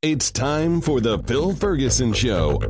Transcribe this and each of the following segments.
It's time for the Bill Ferguson Show.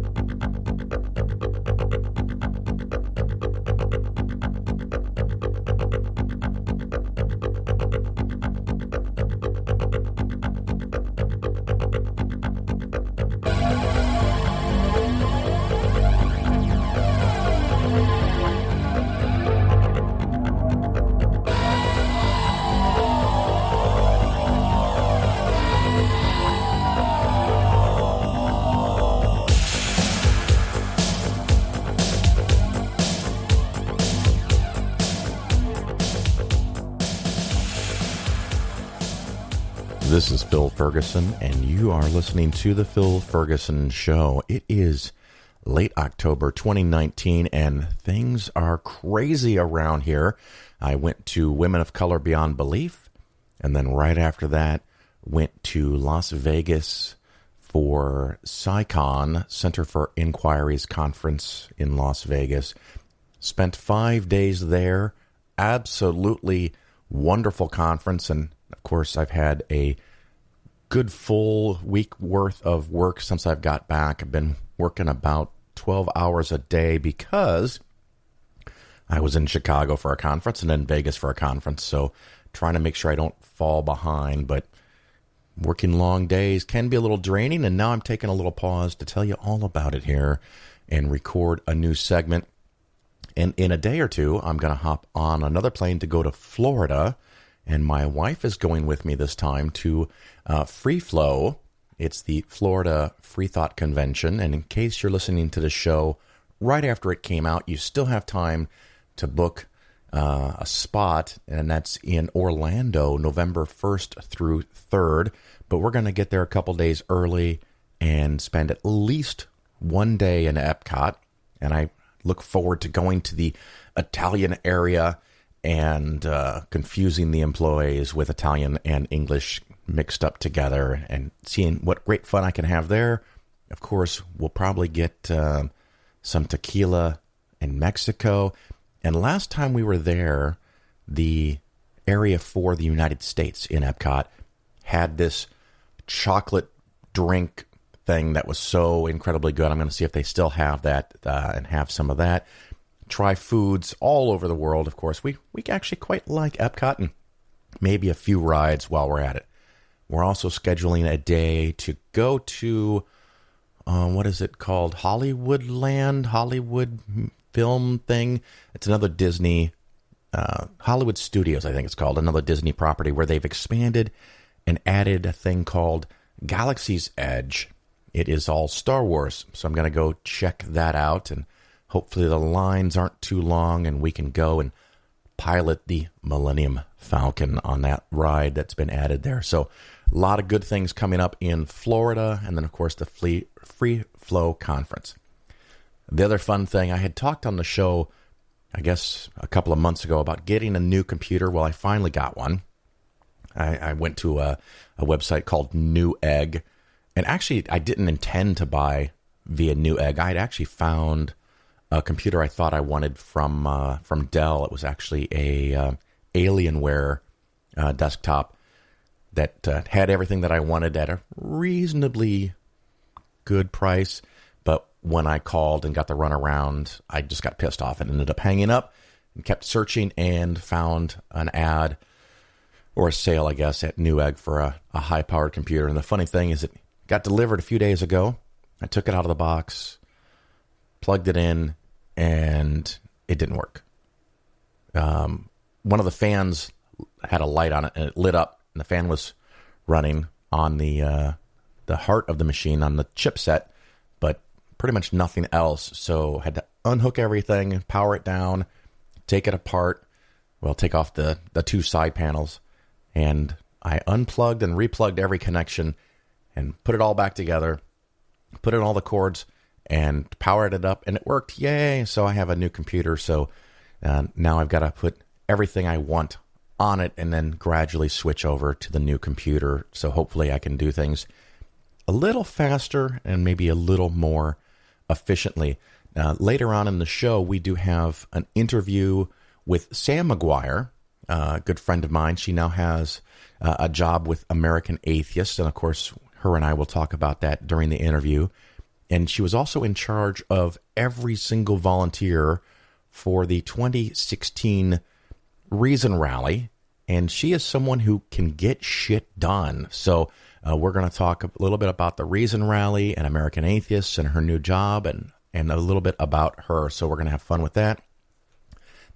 This is Phil Ferguson, and you are listening to The Phil Ferguson Show. It is late October 2019, and things are crazy around here. I went to Women of Color Beyond Belief, and then right after that, went to Las Vegas for Sagan, Center for Inquiries Conference in Las Vegas. Spent 5 days there. Absolutely wonderful conference, and of course, I've had a good full week worth of work since I've got back. I've been working about 12 hours a day because I was in Chicago for a conference and then Vegas for a conference. So trying to make sure I don't fall behind, but working long days can be a little draining. And now I'm taking a little pause to tell you all about it here and record a new segment. And in a day or two, I'm going to hop on another plane to go to Florida. And my wife is going with me this time to Free Flow. It's the Florida Free Thought Convention. And in case you're listening to the show right after it came out, you still have time to book a spot. And that's in Orlando, November 1st through 3rd. But we're going to get there a couple days early and spend at least one day in Epcot. And I look forward to going to the Italian area and confusing the employees with Italian and English mixed up together and seeing what great fun I can have there. Of course, we'll probably get some tequila in Mexico. And last time we were there, the area for the United States in Epcot had this chocolate drink thing that was so incredibly good. I'm going to see if they still have that and have some of that. Try foods all over the world, of course. We actually quite like Epcot and maybe a few rides while we're at it. We're also scheduling a day to go to, what is it called? Hollywood film thing. It's another Disney, Hollywood Studios, I think it's called. Another Disney property where they've expanded and added a thing called Galaxy's Edge. It is all Star Wars, so I'm going to go check that out, and hopefully the lines aren't too long and we can go and pilot the Millennium Falcon on that ride that's been added there. So a lot of good things coming up in Florida, and then, of course, the Free Flow Conference. The other fun thing, I had talked on the show, I guess, a couple of months ago about getting a new computer. Well, I finally got one. I went to a website called Newegg, and actually I didn't intend to buy via Newegg. I had actually found a computer I thought I wanted from Dell. It was actually a Alienware desktop that had everything that I wanted at a reasonably good price. But when I called and got the runaround, I just got pissed off and ended up hanging up and kept searching and found an ad or a sale, I guess, at Newegg for a high-powered computer. And the funny thing is it got delivered a few days ago. I took it out of the box, plugged it in, and it didn't work. One of the fans had a light on it, and it lit up, and the fan was running on the heart of the machine, on the chipset, but pretty much nothing else. So had to unhook everything, power it down, take it apart, take off the two side panels, and I unplugged and replugged every connection and put it all back together, put in all the cords, and powered it up, and it worked. Yay! So I have a new computer, so now I've got to put everything I want on it and then gradually switch over to the new computer. So hopefully I can do things a little faster and maybe a little more efficiently. Later on in the show, we do have an interview with Sam McGuire, a good friend of mine. She now has a job with American Atheists, and of course, Her and I will talk about that during the interview. And she was also in charge of every single volunteer for the 2016 Reason Rally. And she is someone who can get shit done. So we're going to talk a little bit about the Reason Rally and American Atheists and her new job and a little bit about her. So we're going to have fun with that.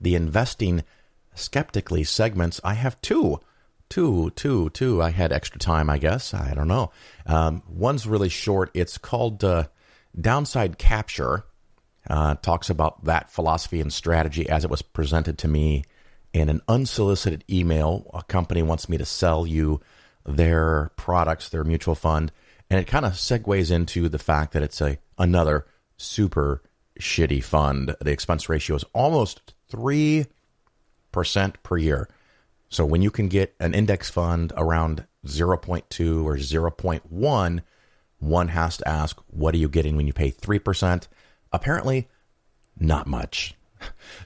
The Investing Skeptically segments, I have two. I had extra time, I guess. I don't know. One's really short. It's called Downside Capture. Talks about that philosophy and strategy as it was presented to me in an unsolicited email. A company wants me to sell you their products, their mutual fund. And it kind of segues into the fact that it's another super shitty fund. The expense ratio is almost 3% per year. So when you can get an index fund around 0.2 or 0.1, one has to ask, what are you getting when you pay 3%? Apparently, not much.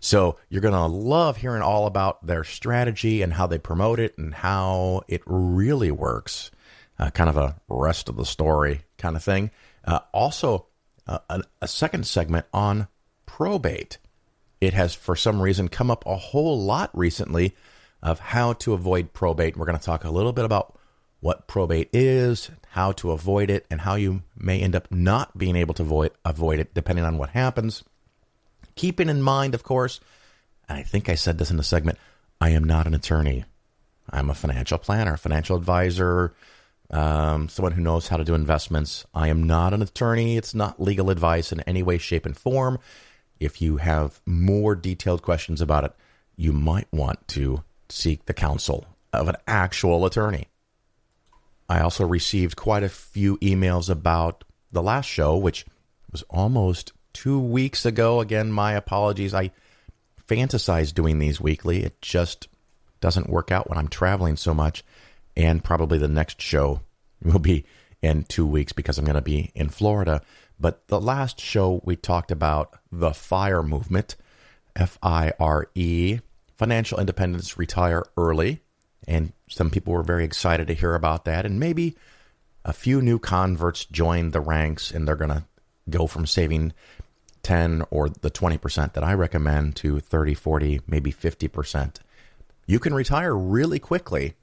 So you're going to love hearing all about their strategy and how they promote it and how it really works. Kind of a rest of the story kind of thing. Also, a second segment on probate. It has, for some reason, come up a whole lot recently of how to avoid probate. We're going to talk a little bit about what probate is, how to avoid it, and how you may end up not being able to avoid it depending on what happens. Keeping in mind, of course, and I think I said this in the segment, I am not an attorney. I'm a financial planner, financial advisor, someone who knows how to do investments. I am not an attorney. It's not legal advice in any way, shape, and form. If you have more detailed questions about it, you might want to seek the counsel of an actual attorney. I also received quite a few emails about the last show, which was almost 2 weeks ago. Again, my apologies. I fantasize doing these weekly. It just doesn't work out when I'm traveling so much. And probably the next show will be in 2 weeks because I'm going to be in Florida. But the last show we talked about the FIRE movement, FIRE, financial independence, retire early. And some people were very excited to hear about that. And maybe a few new converts joined the ranks and they're going to go from saving 10 or the 20% that I recommend to 30, 40, maybe 50%. You can retire really quickly.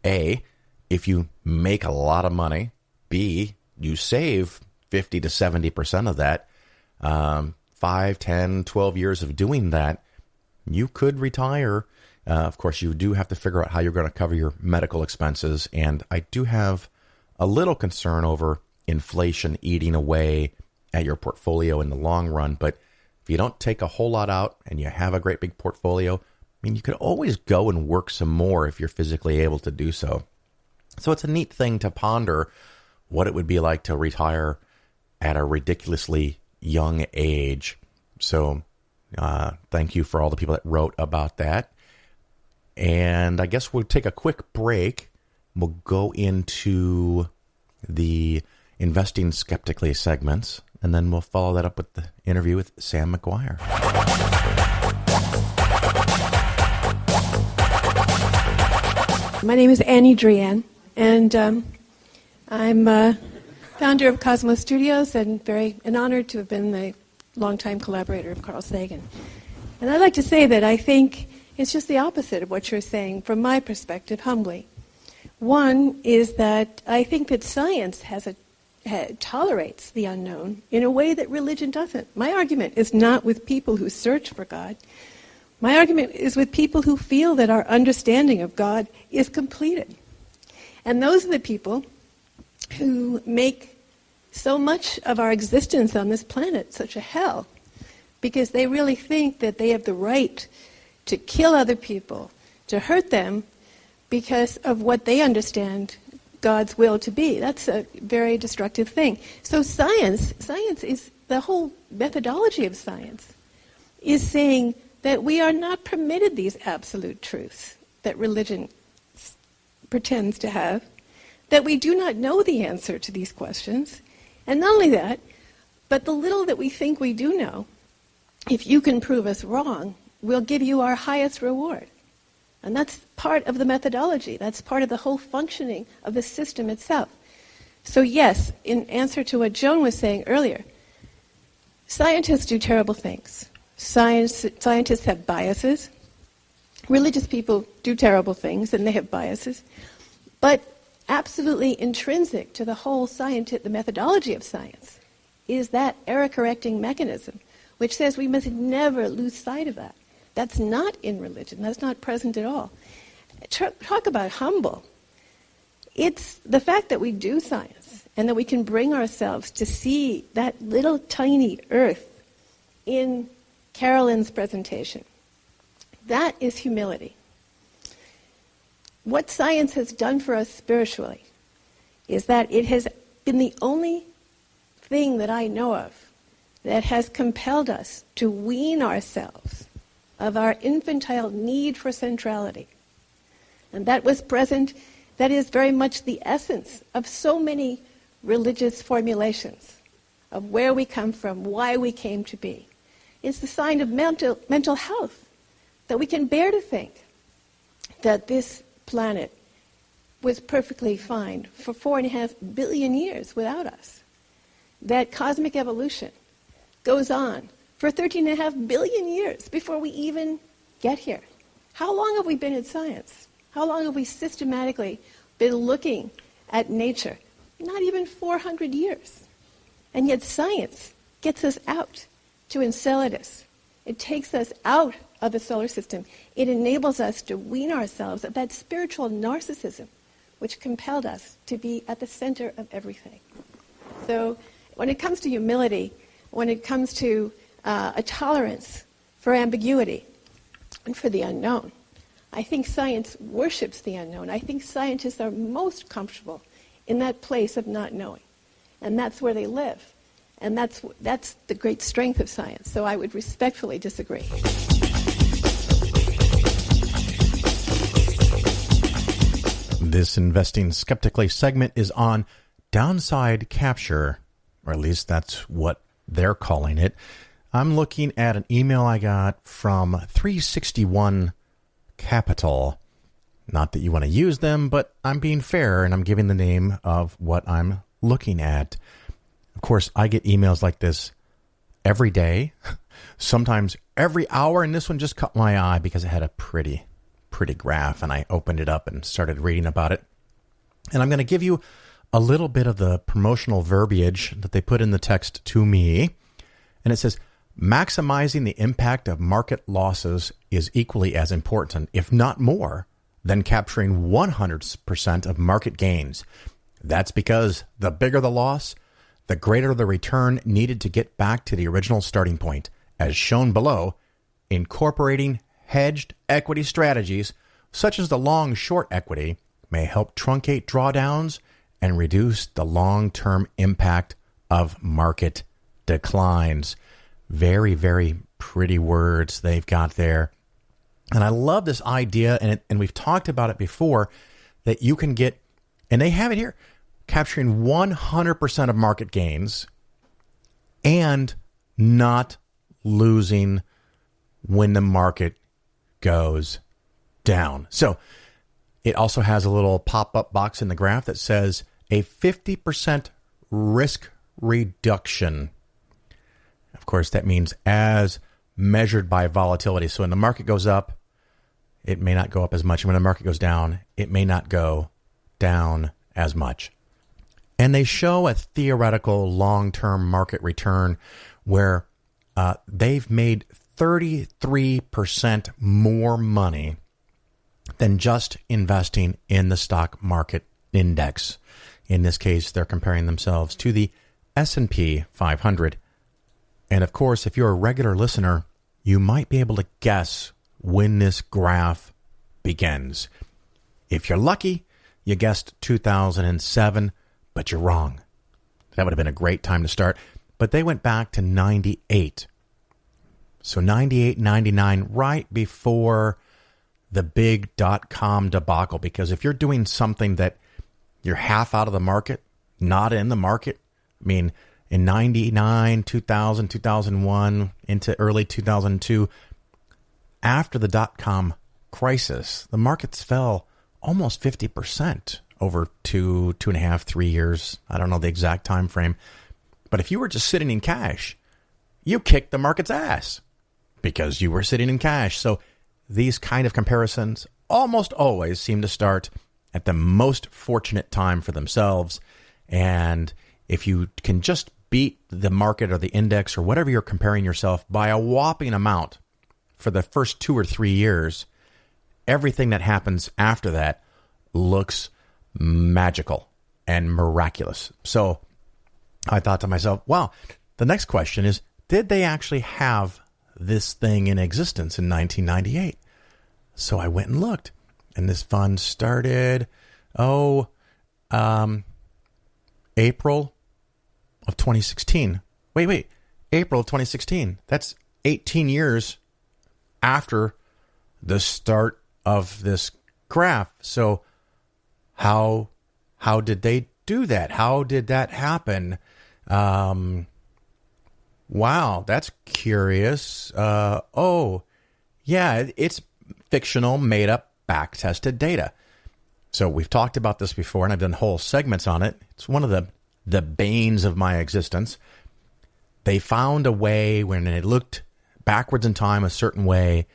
A, if you make a lot of money. B, you save 50 to 70% of that. 5, 10, 12 years of doing that, you could retire. Of course, you do have to figure out how you're going to cover your medical expenses. And I do have a little concern over inflation eating away at your portfolio in the long run. But if you don't take a whole lot out and you have a great big portfolio, I mean, you could always go and work some more if you're physically able to do so. So it's a neat thing to ponder what it would be like to retire at a ridiculously young age. So thank you for all the people that wrote about that. And I guess we'll take a quick break. We'll go into the Investing Skeptically segments, and then we'll follow that up with the interview with Sam McGuire. My name is Annie Druyan, and I'm founder of Cosmos Studios and an honored to have been the longtime collaborator of Carl Sagan. And I'd like to say that I think it's just the opposite of what you're saying from my perspective, humbly. One is that I think that science tolerates the unknown in a way that religion doesn't. My argument is not with people who search for God. My argument is with people who feel that our understanding of God is completed. And those are the people who make so much of our existence on this planet such a hell, because they really think that they have the right to kill other people, to hurt them, because of what they understand God's will to be. That's a very destructive thing. So science is, the whole methodology of science is saying that we are not permitted these absolute truths that religion pretends to have, that we do not know the answer to these questions, and not only that, but the little that we think we do know, if you can prove us wrong, we'll give you our highest reward. And that's part of the methodology. That's part of the whole functioning of the system itself. So yes, in answer to what Joan was saying earlier, scientists do terrible things. Scientists have biases. Religious people do terrible things, and they have biases. But absolutely intrinsic to the whole the methodology of science, is that error-correcting mechanism, which says we must never lose sight of that. That's not in religion. That's not present at all. Talk about humble. It's the fact that we do science and that we can bring ourselves to see that little tiny earth in Carolyn's presentation. That is humility. What science has done for us spiritually is that it has been the only thing that I know of that has compelled us to wean ourselves of our infantile need for centrality. And that was present, that is very much the essence of so many religious formulations of where we come from, why we came to be. It's the sign of mental health, that we can bear to think that this planet was perfectly fine for 4.5 billion years without us. That cosmic evolution goes on for 13.5 billion years before we even get here. How long have we been in science? How long have we systematically been looking at nature? Not even 400 years. And yet science gets us out to Enceladus. It takes us out of the solar system. It enables us to wean ourselves of that spiritual narcissism which compelled us to be at the center of everything. So when it comes to humility, when it comes to a tolerance for ambiguity and for the unknown, I think science worships the unknown. I think scientists are most comfortable in that place of not knowing. And that's where they live. And that's the great strength of science. So I would respectfully disagree. This Investing Skeptically segment is on downside capture, or at least that's what they're calling it. I'm looking at an email I got from 361 Capital. Not that you want to use them, but I'm being fair and I'm giving the name of what I'm looking at. Of course, I get emails like this every day, sometimes every hour, and this one just caught my eye because it had a pretty graph, and I opened it up and started reading about it. And I'm going to give you a little bit of the promotional verbiage that they put in the text to me. And it says, maximizing the impact of market losses is equally as important, if not more, than capturing 100% of market gains. That's because the bigger the loss, the greater the return needed to get back to the original starting point. As shown below, incorporating hedged equity strategies, such as the long-short equity, may help truncate drawdowns and reduce the long-term impact of market declines. Very, very pretty words they've got there. And I love this idea, and we've talked about it before, that you can get, and they have it here, capturing 100% of market gains and not losing when the market goes down. So it also has a little pop-up box in the graph that says a 50% risk reduction. Of course, that means as measured by volatility. So when the market goes up, it may not go up as much. And when the market goes down, it may not go down as much. And they show a theoretical long-term market return where they've made 33% more money than just investing in the stock market index. In this case, they're comparing themselves to the S&P 500. And of course, if you're a regular listener, you might be able to guess when this graph begins. If you're lucky, you guessed 2007, but you're wrong. That would have been a great time to start. But they went back to 98. So 98, 99, right before the big .com debacle. Because if you're doing something that you're half out of the market, not in the market, I mean, in 99, 2000, 2001, into early 2002, after the .com crisis, the markets fell almost 50% over 2.5, 3 years. I don't know the exact time frame. But if you were just sitting in cash, you kicked the market's ass because you were sitting in cash. So these kind of comparisons almost always seem to start at the most fortunate time for themselves. And if you can just beat the market or the index or whatever you're comparing yourself by a whopping amount for the first 2 or 3 years, everything that happens after that looks magical and miraculous. So I thought to myself, wow, the next question is, did they actually have this thing in existence in 1998? So I went and looked, and this fund started, April of 2016. Wait, April of 2016. That's 18 years after the start of this graph. So how did they do that? How did that happen? Wow, that's curious. Yeah, it's fictional, made up, back-tested data. So we've talked about this before, and I've done whole segments on it. It's one of the banes of my existence. They found a way when it looked backwards in time a certain way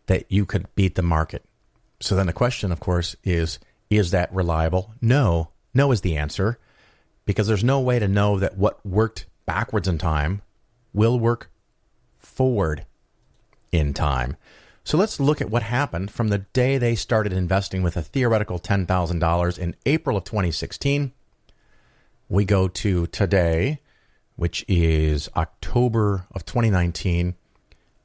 that you could beat the market. So then the question, of course, is that reliable? No is the answer, because there's no way to know that what worked backwards in time will work forward in time. So let's look at what happened from the day they started investing with a theoretical $10,000 in April of 2016. We go to today, which is October of 2019.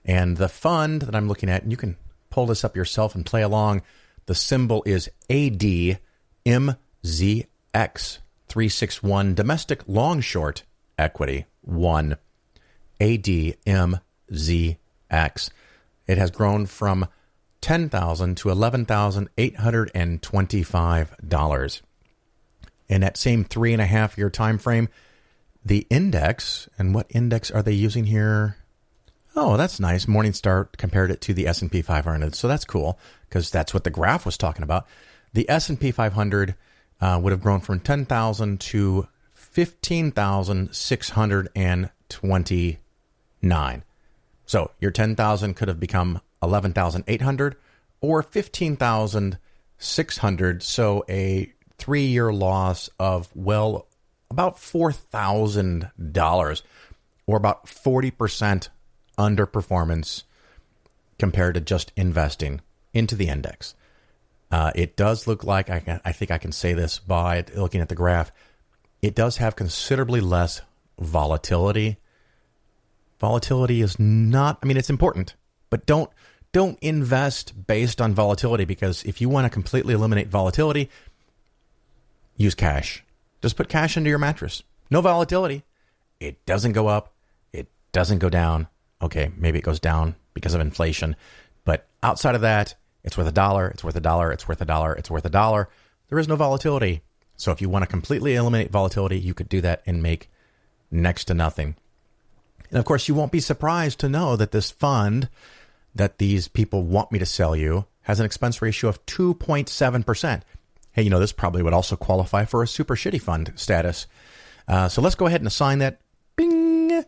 And the fund that I'm looking at, and you can pull this up yourself and play along, the symbol is ADMZX361, Domestic Long Short Equity 1. ADMZX. It has grown from $10,000 to $11,825. In that same 3.5-year time frame, the index, and what index are they using here? Oh, that's nice. Morningstar compared it to the S&P 500. So that's cool, because that's what the graph was talking about. The S&P 500 would have grown from 10,000 to 15,629. So your 10,000 could have become 11,800 or 15,600. So a 3-year loss of, well, about $4,000, or about 40% underperformance compared to just investing into the index. It does look like, I think I can say this by looking at the graph, it does have considerably less volatility. Volatility is not, it's important, but don't invest based on volatility, because if you want to completely eliminate volatility, use cash. Just put cash into your mattress. No volatility. It doesn't go up. It doesn't go down. Okay, maybe it goes down because of inflation, but outside of that, it's worth $1. It's worth $1. It's worth $1. It's worth $1. There is no volatility. So if you want to completely eliminate volatility, you could do that and make next to nothing. And of course, you won't be surprised to know that this fund that these people want me to sell you has an expense ratio of 2.7%. Hey, this probably would also qualify for a super shitty fund status. So let's go ahead and assign that. Bing!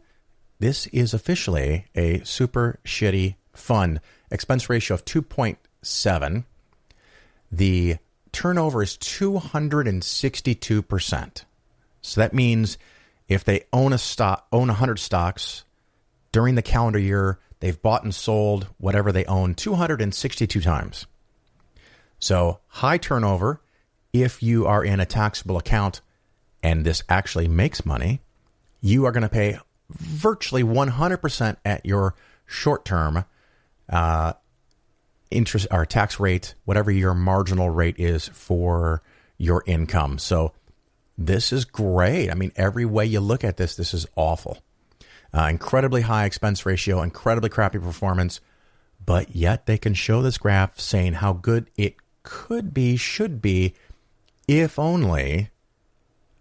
This is officially a super shitty fund. Expense ratio of 2.7. The turnover is 262%. So that means if they own 100 stocks during the calendar year, they've bought and sold whatever they own 262 times. So high turnover. If you are in a taxable account and this actually makes money, you are going to pay virtually 100% at your short-term interest or tax rate, whatever your marginal rate is for your income. So this is great. Every way you look at this, this is awful. Incredibly high expense ratio, incredibly crappy performance, but yet they can show this graph saying how good it could be, should be, if only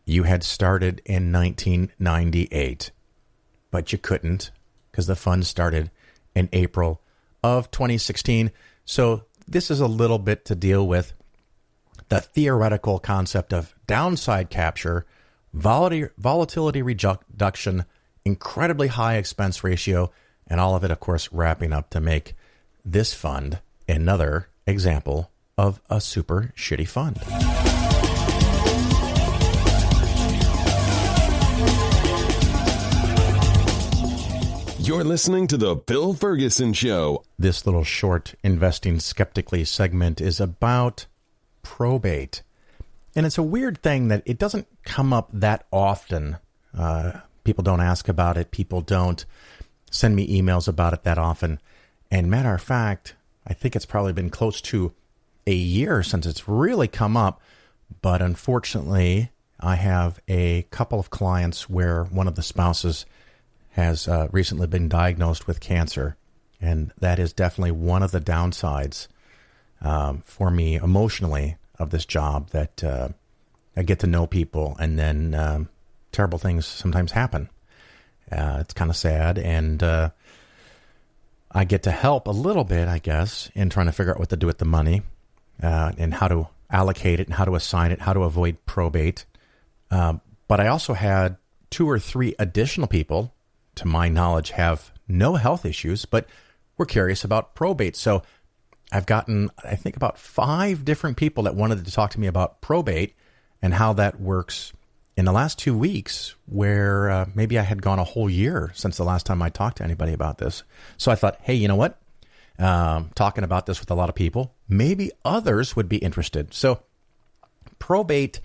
you had started in 1998. But you couldn't, because the fund started in April of 2016. So this is a little bit to deal with. the theoretical concept of downside capture, volatility reduction, incredibly high expense ratio, and all of it, of course, wrapping up to make this fund another example of a super shitty fund. You're listening to The Bill Ferguson Show. This little short Investing Skeptically segment is about probate. And it's a weird thing that it doesn't come up that often. People don't ask about it. People don't send me emails about it that often. And matter of fact, I think it's probably been close to a year since it's really come up. But unfortunately, I have a couple of clients where one of the spouses has recently been diagnosed with cancer. And that is definitely one of the downsides for me emotionally of this job, that I get to know people and then terrible things sometimes happen. It's kind of sad. And I get to help a little bit, I guess, in trying to figure out what to do with the money and how to allocate it and how to assign it, how to avoid probate. But I also had 2 or 3 additional people, to my knowledge, have no health issues, but we're curious about probate. So I've gotten, I think, about 5 different people that wanted to talk to me about probate and how that works in the last 2 weeks, where maybe I had gone a whole year since the last time I talked to anybody about this. So I thought, hey, you know what? Talking about this with a lot of people, maybe others would be interested. So probate,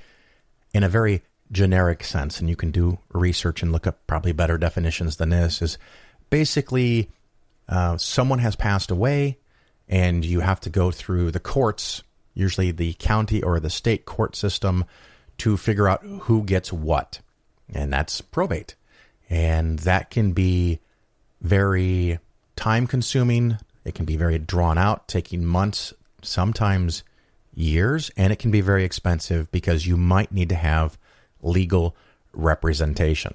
in a very generic sense, and you can do research and look up probably better definitions than this, is basically someone has passed away and you have to go through the courts, usually the county or the state court system, to figure out who gets what. And that's probate. And that can be very time consuming. It can be very drawn out, taking months, sometimes years, and it can be very expensive because you might need to have legal representation.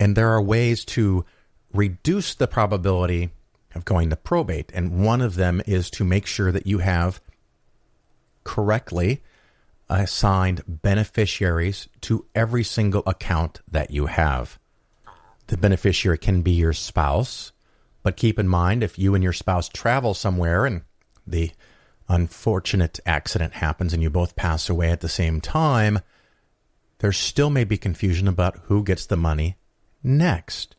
And there are ways to reduce the probability of going to probate. And one of them is to make sure that you have correctly assigned beneficiaries to every single account that you have. The beneficiary can be your spouse, but keep in mind, if you and your spouse travel somewhere and the unfortunate accident happens and you both pass away at the same time, there still may be confusion about who gets the money next.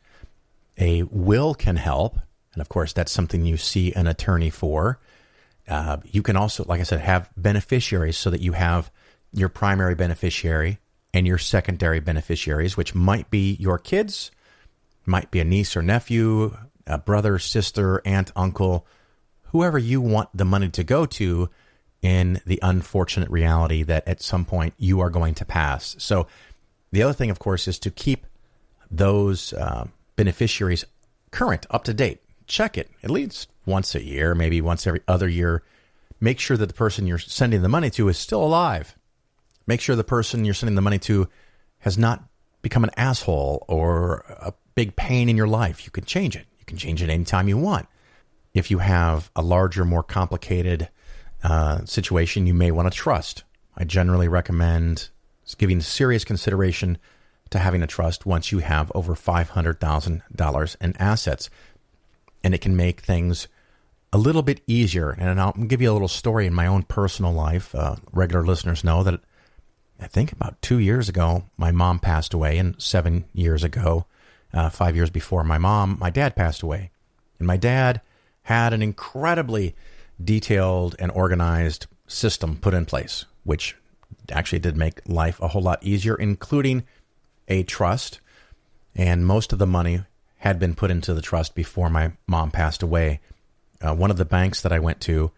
A will can help, and of course that's something you see an attorney for. You can also, like I said, have beneficiaries so that you have your primary beneficiary and your secondary beneficiaries, which might be your kids, might be a niece or nephew, a brother, sister, aunt, uncle, whoever you want the money to go to, in the unfortunate reality that at some point you are going to pass. So the other thing, of course, is to keep those beneficiaries current, up to date. Check it at least once a year, maybe once every other year. Make sure that the person you're sending the money to is still alive. Make sure the person you're sending the money to has not become an asshole or a big pain in your life. You can change it. You can change it anytime you want. If you have a larger, more complicated situation, you may want to trust. I generally recommend giving serious consideration to having a trust once you have over $500,000 in assets. And it can make things a little bit easier. And I'll give you a little story in my own personal life. Regular listeners know that I think about 2 years ago, my mom passed away, and 7 years ago, 5 years before my dad passed away. And my dad had an incredibly detailed and organized system put in place, which actually did make life a whole lot easier, including a trust. And most of the money had been put into the trust before my mom passed away. One of the banks that I went to,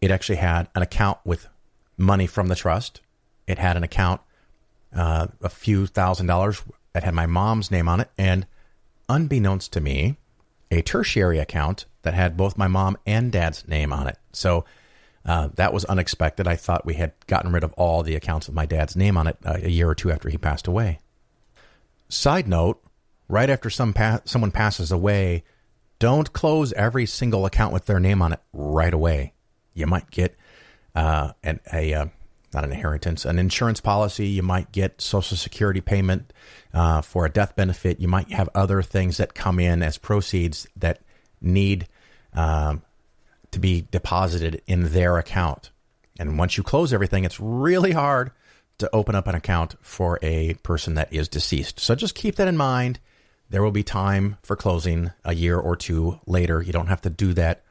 it actually had an account with money from the trust. It had an account, a few $1,000s that had my mom's name on it, and unbeknownst to me, a tertiary account that had both my mom and dad's name on it. So that was unexpected. I thought we had gotten rid of all the accounts with my dad's name on it a year or two after he passed away. Side note, right after someone passes away, don't close every single account with their name on it right away. You might get not an inheritance, an insurance policy. You might get Social Security payment for a death benefit. You might have other things that come in as proceeds that need to be deposited in their account. And once you close everything, it's really hard to open up an account for a person that is deceased. So just keep that in mind. There will be time for closing a year or two later. You don't have to do that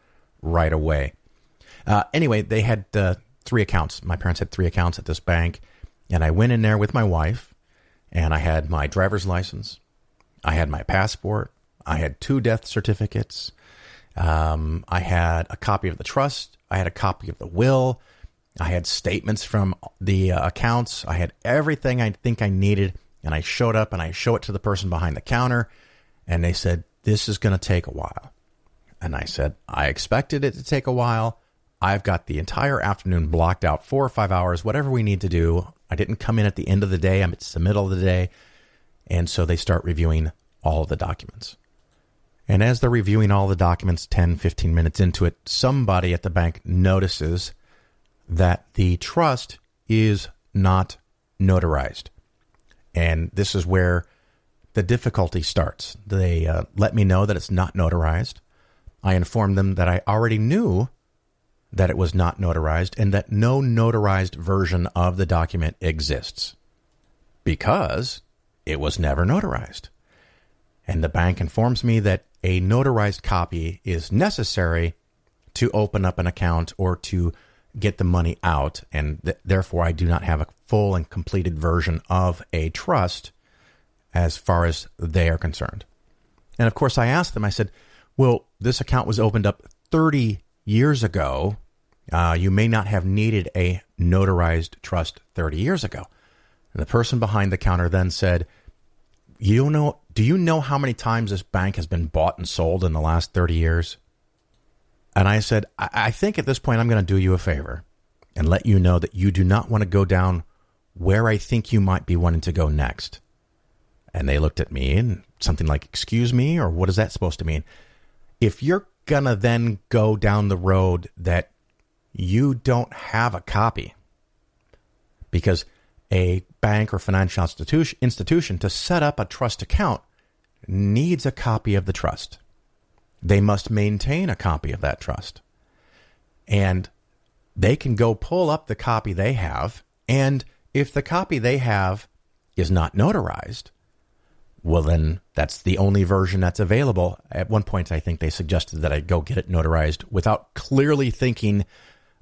right away. Anyway, they had 3 accounts. My parents had 3 accounts at this bank. And I went in there with my wife, and I had my driver's license. I had my passport. I had 2 death certificates. I had a copy of the trust. I had a copy of the will. I had statements from the accounts. I had everything I think I needed. And I showed up and I show it to the person behind the counter. And they said, this is going to take a while. And I said, I expected it to take a while. I've got the entire afternoon blocked out, 4 or 5 hours, whatever we need to do. I didn't come in at the end of the day. It's the middle of the day. And so they start reviewing all of the documents. And as they're reviewing all the documents, 10, 15 minutes into it, somebody at the bank notices that the trust is not notarized. And this is where the difficulty starts. They let me know that it's not notarized. I informed them that I already knew that it was not notarized and that no notarized version of the document exists because it was never notarized. And the bank informs me that a notarized copy is necessary to open up an account or to get the money out, and therefore I do not have a full and completed version of a trust as far as they are concerned. And of course I asked them, I said, well, this account was opened up 30 years ago. You may not have needed a notarized trust 30 years ago. And the person behind the counter then said, do you know how many times this bank has been bought and sold in the last 30 years? And I said, I think at this point I'm going to do you a favor and let you know that you do not want to go down where I think you might be wanting to go next. And they looked at me and something like, excuse me, or what is that supposed to mean? If you're going to then go down the road that you don't have a copy, because a bank or financial institution to set up a trust account needs a copy of the trust. They must maintain a copy of that trust. And they can go pull up the copy they have. And if the copy they have is not notarized, well, then that's the only version that's available. At one point, I think they suggested that I go get it notarized without clearly thinking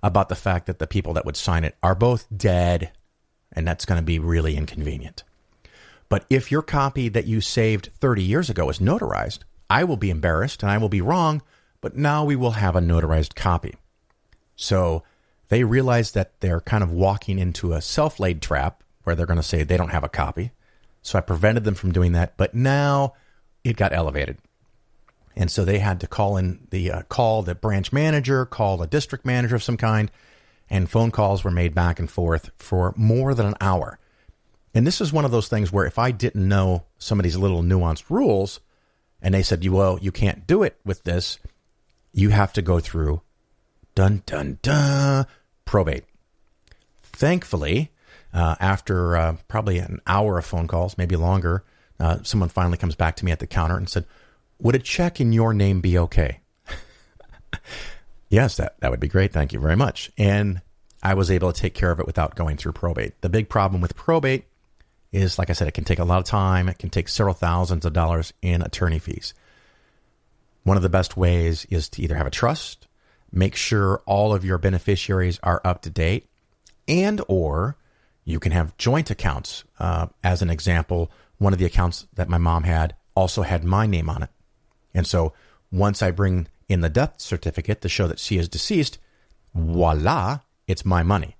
about the fact that the people that would sign it are both dead. And that's going to be really inconvenient. But if your copy that you saved 30 years ago is notarized, I will be embarrassed and I will be wrong, but now we will have a notarized copy. So they realize that they're kind of walking into a self-laid trap where they're going to say they don't have a copy. So I prevented them from doing that, but now it got elevated. And so they had to call the branch manager, call a district manager of some kind, and phone calls were made back and forth for more than an hour. And this is one of those things where if I didn't know some of these little nuanced rules, and they said, well, you can't do it with this, you have to go through, probate. Thankfully, after probably an hour of phone calls, maybe longer, someone finally comes back to me at the counter and said, would a check in your name be okay? Yes, that would be great. Thank you very much. And I was able to take care of it without going through probate. The big problem with probate is, like I said, it can take a lot of time. It can take several thousands of dollars in attorney fees. One of the best ways is to either have a trust, make sure all of your beneficiaries are up to date, and or you can have joint accounts. As an example, one of the accounts that my mom had also had my name on it. And so once I bring in the death certificate to show that she is deceased, voila, it's my money.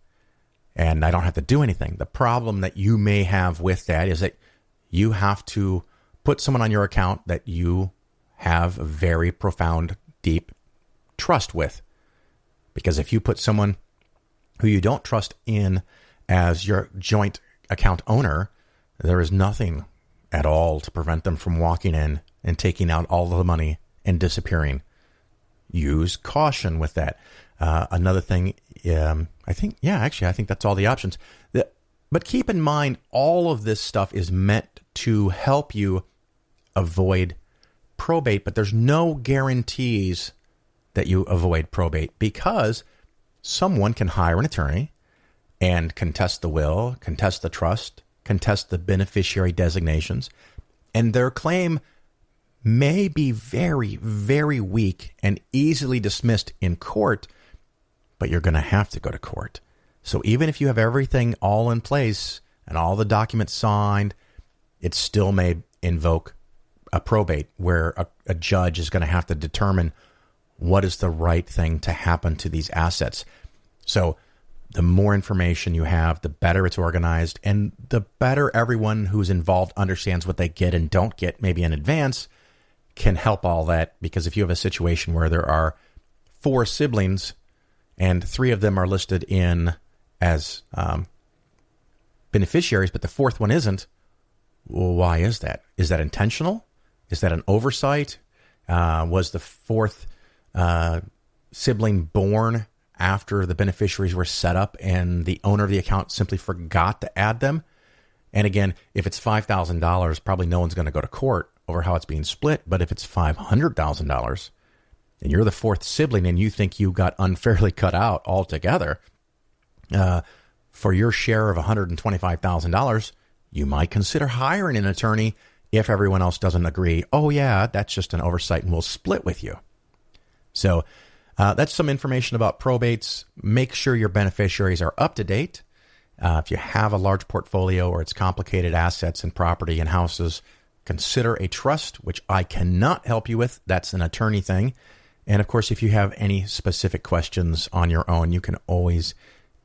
And I don't have to do anything. The problem that you may have with that is that you have to put someone on your account that you have a very profound, deep trust with. Because if you put someone who you don't trust in as your joint account owner, there is nothing at all to prevent them from walking in and taking out all of the money and disappearing. use caution with that. Another thing, I think that's all the options. But keep in mind, all of this stuff is meant to help you avoid probate, but there's no guarantees that you avoid probate, because someone can hire an attorney and contest the will, contest the trust, contest the beneficiary designations, and their claim may be very, very weak and easily dismissed in court, but you're going to have to go to court. So even if you have everything all in place and all the documents signed, it still may invoke a probate where a judge is going to have to determine what is the right thing to happen to these assets. So the more information you have, the better it's organized, and the better everyone who's involved understands what they get and don't get, maybe in advance, can help all that. Because if you have a situation where there are 4 siblings and 3 of them are listed in as beneficiaries, but the 4th one isn't, well, why is that? Is that intentional? Is that an oversight? Was the 4th sibling born after the beneficiaries were set up and the owner of the account simply forgot to add them? And again, if it's $5,000, probably no one's going to go to court over how it's being split. But if it's $500,000 and you're the 4th sibling and you think you got unfairly cut out altogether, for your share of $125,000, you might consider hiring an attorney if everyone else doesn't agree. Oh yeah, that's just an oversight and we'll split with you. So that's some information about probates. Make sure your beneficiaries are up to date. If you have a large portfolio or it's complicated assets and property and houses, consider a trust, which I cannot help you with. That's an attorney thing. And of course, if you have any specific questions on your own, you can always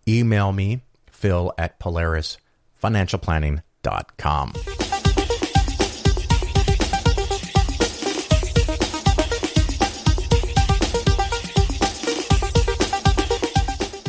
email me, phil@polarisfinancialplanning.com.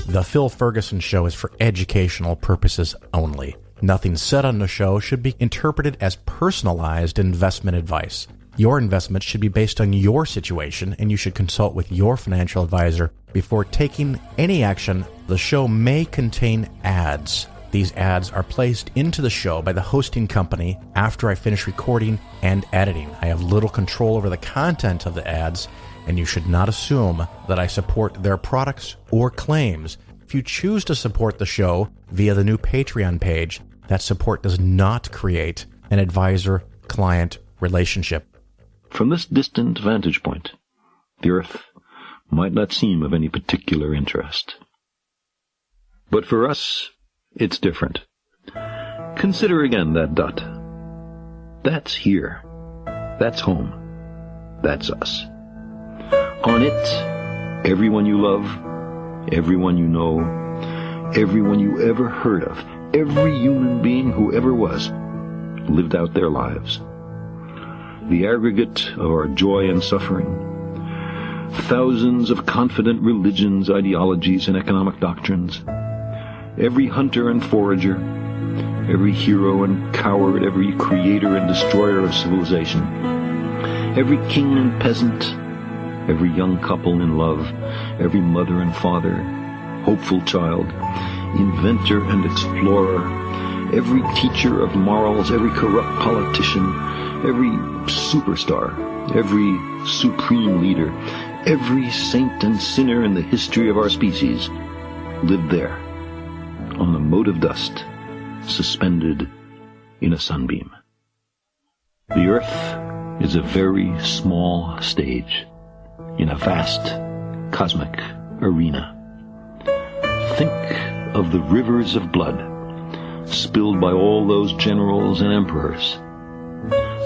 The Phil Ferguson Show is for educational purposes only. Nothing said on the show should be interpreted as personalized investment advice. Your investment should be based on your situation, and you should consult with your financial advisor before taking any action. The show may contain ads. These ads are placed into the show by the hosting company after I finish recording and editing. I have little control over the content of the ads, and you should not assume that I support their products or claims. If you choose to support the show via the new Patreon page, that support does not create an advisor-client relationship. From this distant vantage point, the Earth might not seem of any particular interest. But for us, it's different. Consider again that dot. That's here. That's home. That's us. On it, everyone you love, everyone you know, everyone you ever heard of, every human being who ever was, lived out their lives. The aggregate of our joy and suffering, thousands of confident religions, ideologies, and economic doctrines, every hunter and forager, every hero and coward, every creator and destroyer of civilization, every king and peasant, every young couple in love, every mother and father, hopeful child, inventor and explorer, every teacher of morals, every corrupt politician, every superstar, every supreme leader, every saint and sinner in the history of our species lived there, on the mote of dust, suspended in a sunbeam. The Earth is a very small stage in a vast cosmic arena. Think of the rivers of blood spilled by all those generals and emperors,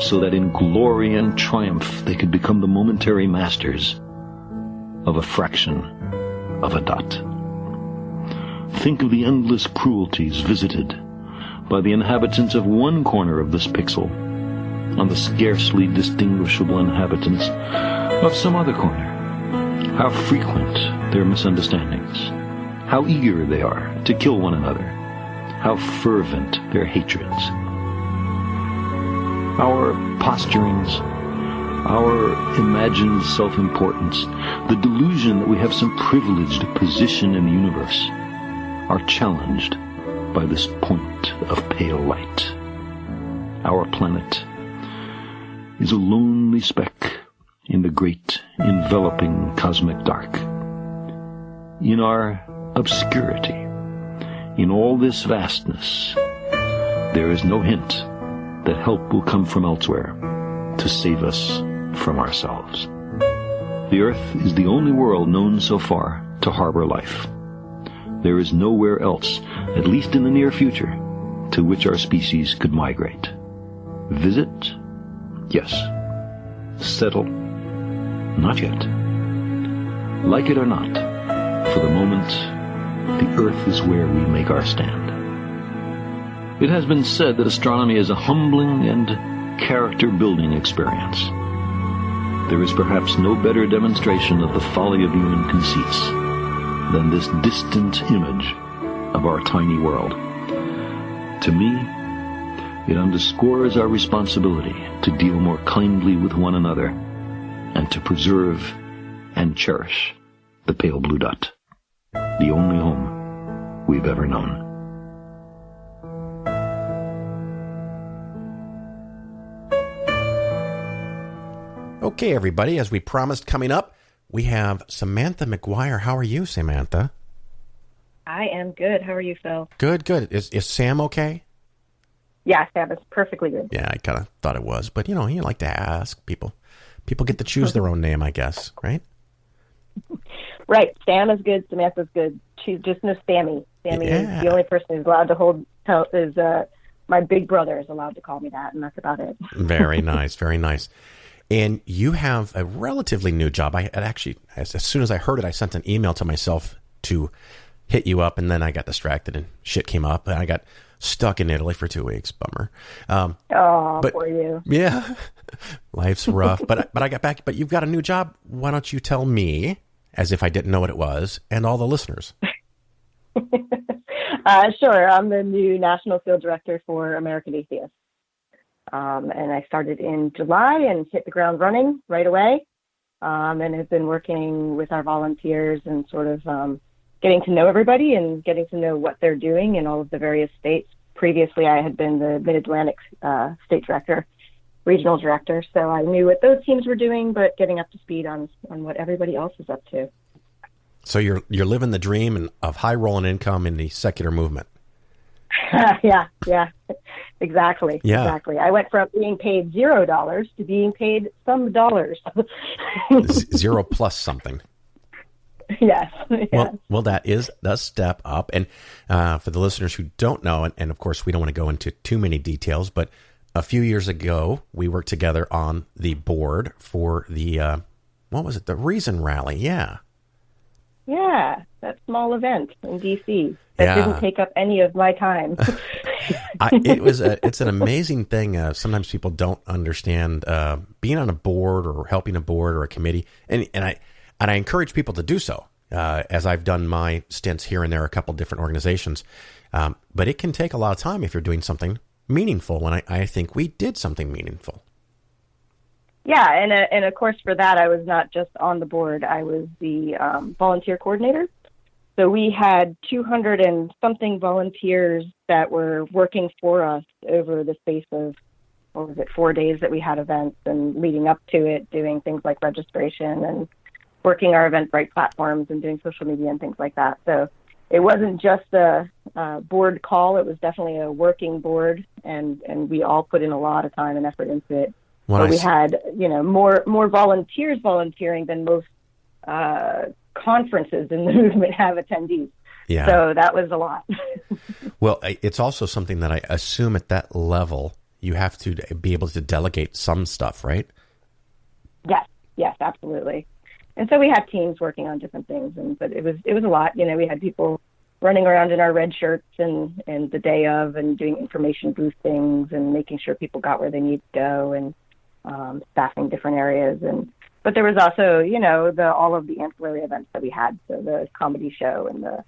so that in glory and triumph they could become the momentary masters of a fraction of a dot. Think of the endless cruelties visited by the inhabitants of one corner of this pixel on the scarcely distinguishable inhabitants of some other corner. How frequent their misunderstandings, how eager they are to kill one another, how fervent their hatreds. Our posturings, our imagined self-importance, the delusion that we have some privileged position in the universe, are challenged by this point of pale light. Our planet is a lonely speck in the great enveloping cosmic dark. In our obscurity, in all this vastness, there is no hint that help will come from elsewhere to save us from ourselves. The Earth is the only world known so far to harbor life. There is nowhere else, at least in the near future, to which our species could migrate. Visit? Yes. Settle? Not yet. Like it or not, for the moment, the Earth is where we make our stand. It has been said that astronomy is a humbling and character-building experience. There is perhaps no better demonstration of the folly of human conceits than this distant image of our tiny world. To me, it underscores our responsibility to deal more kindly with one another and to preserve and cherish the pale blue dot, the only home we've ever known. Okay, everybody, as we promised, coming up, we have Samantha McGuire. How are you, Samantha? I am good. How are you, Phil? Good, good. Is Sam okay? Yeah, Sam is perfectly good. Yeah, I kind of thought it was, but you like to ask people. People get to choose their own name, I guess, right? Right. Sam is good. Samantha's good. She's just no Sammy. Sammy is the only person who's allowed to hold. Is my big brother is allowed to call me that, and that's about it. Very nice. Very nice. And you have a relatively new job. I actually, as soon as I heard it, I sent an email to myself to hit you up, and then I got distracted and shit came up, and I got stuck in Italy for 2 weeks. Bummer. Poor you. Yeah, life's rough. But I got back. But you've got a new job. Why don't you tell me, as if I didn't know what it was, and all the listeners? Sure. I'm the new National Field Director for American Atheists. And I started in July and hit the ground running right away, and have been working with our volunteers and sort of getting to know everybody and getting to know what they're doing in all of the various states. Previously, I had been the Mid-Atlantic State Director, Regional Director, so I knew what those teams were doing, but getting up to speed on what everybody else is up to. So you're living the dream of high rolling income in the secular movement. Yeah, exactly. Yeah. Exactly. I went from being paid $0 to being paid some dollars. Zero plus something. Yes. Well, that is the step up. And for the listeners who don't know, and of course we don't want to go into too many details, but a few years ago we worked together on the board for the what was it? The Reason Rally. Yeah. Yeah, that small event in D.C. that didn't take up any of my time. It's an amazing thing. Sometimes people don't understand being on a board or helping a board or a committee, and I encourage people to do so, as I've done my stints here and there, a couple different organizations. But it can take a lot of time if you're doing something meaningful. And I think we did something meaningful. Yeah, and of course for that I was not just on the board. I was the volunteer coordinator. So we had 200 and something volunteers that were working for us over the space of, 4 days that we had events, and leading up to it, doing things like registration and working our Eventbrite platforms and doing social media and things like that. So it wasn't just a board call. It was definitely a working board, and we all put in a lot of time and effort into it. But we had, more volunteers volunteering than most conferences in the movement have attendees. Yeah. So that was a lot. Well, it's also something that I assume at that level you have to be able to delegate some stuff, right? Yes, absolutely. And so we had teams working on different things, but it was a lot. We had people running around in our red shirts and the day of, and doing information booth things and making sure people got where they need to go, and staffing different areas. But there was also, all of the ancillary events that we had. So the comedy show and the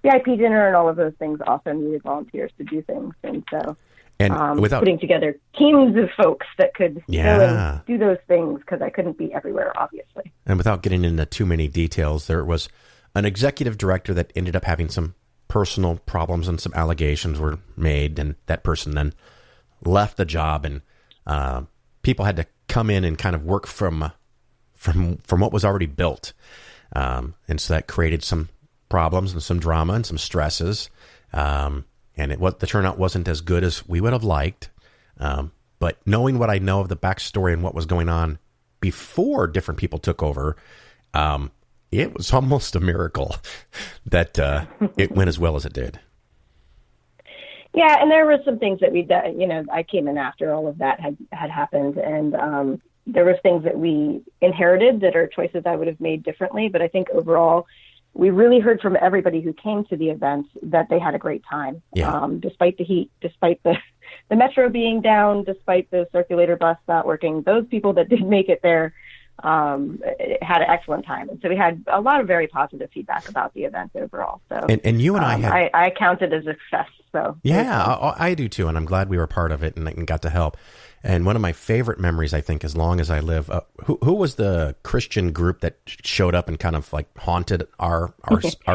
VIP dinner and all of those things also needed volunteers to do things. And so And putting together teams of folks that could go Yeah. and do those things, because I couldn't be everywhere, obviously. And without getting into too many details, there was an executive director that ended up having some personal problems and some allegations were made, and that person then left the job, and people had to come in and kind of work from what was already built. And so that created some problems and some drama and some stresses. And the turnout wasn't as good as we would have liked. But knowing what I know of the backstory and what was going on before different people took over, it was almost a miracle that it went as well as it did. Yeah, and there were some things that I came in after all of that had happened, and there was things that we inherited that are choices I would have made differently. But I think overall, we really heard from everybody who came to the event that they had a great time, despite the heat, despite the metro being down, despite the circulator bus not working. Those people that did make it there had an excellent time. And so we had a lot of very positive feedback about the event overall. So, and you and I counted as a success. So yeah, I do too. And I'm glad we were part of it and got to help. And one of my favorite memories, I think, as long as I live, who was the Christian group that showed up and kind of like haunted our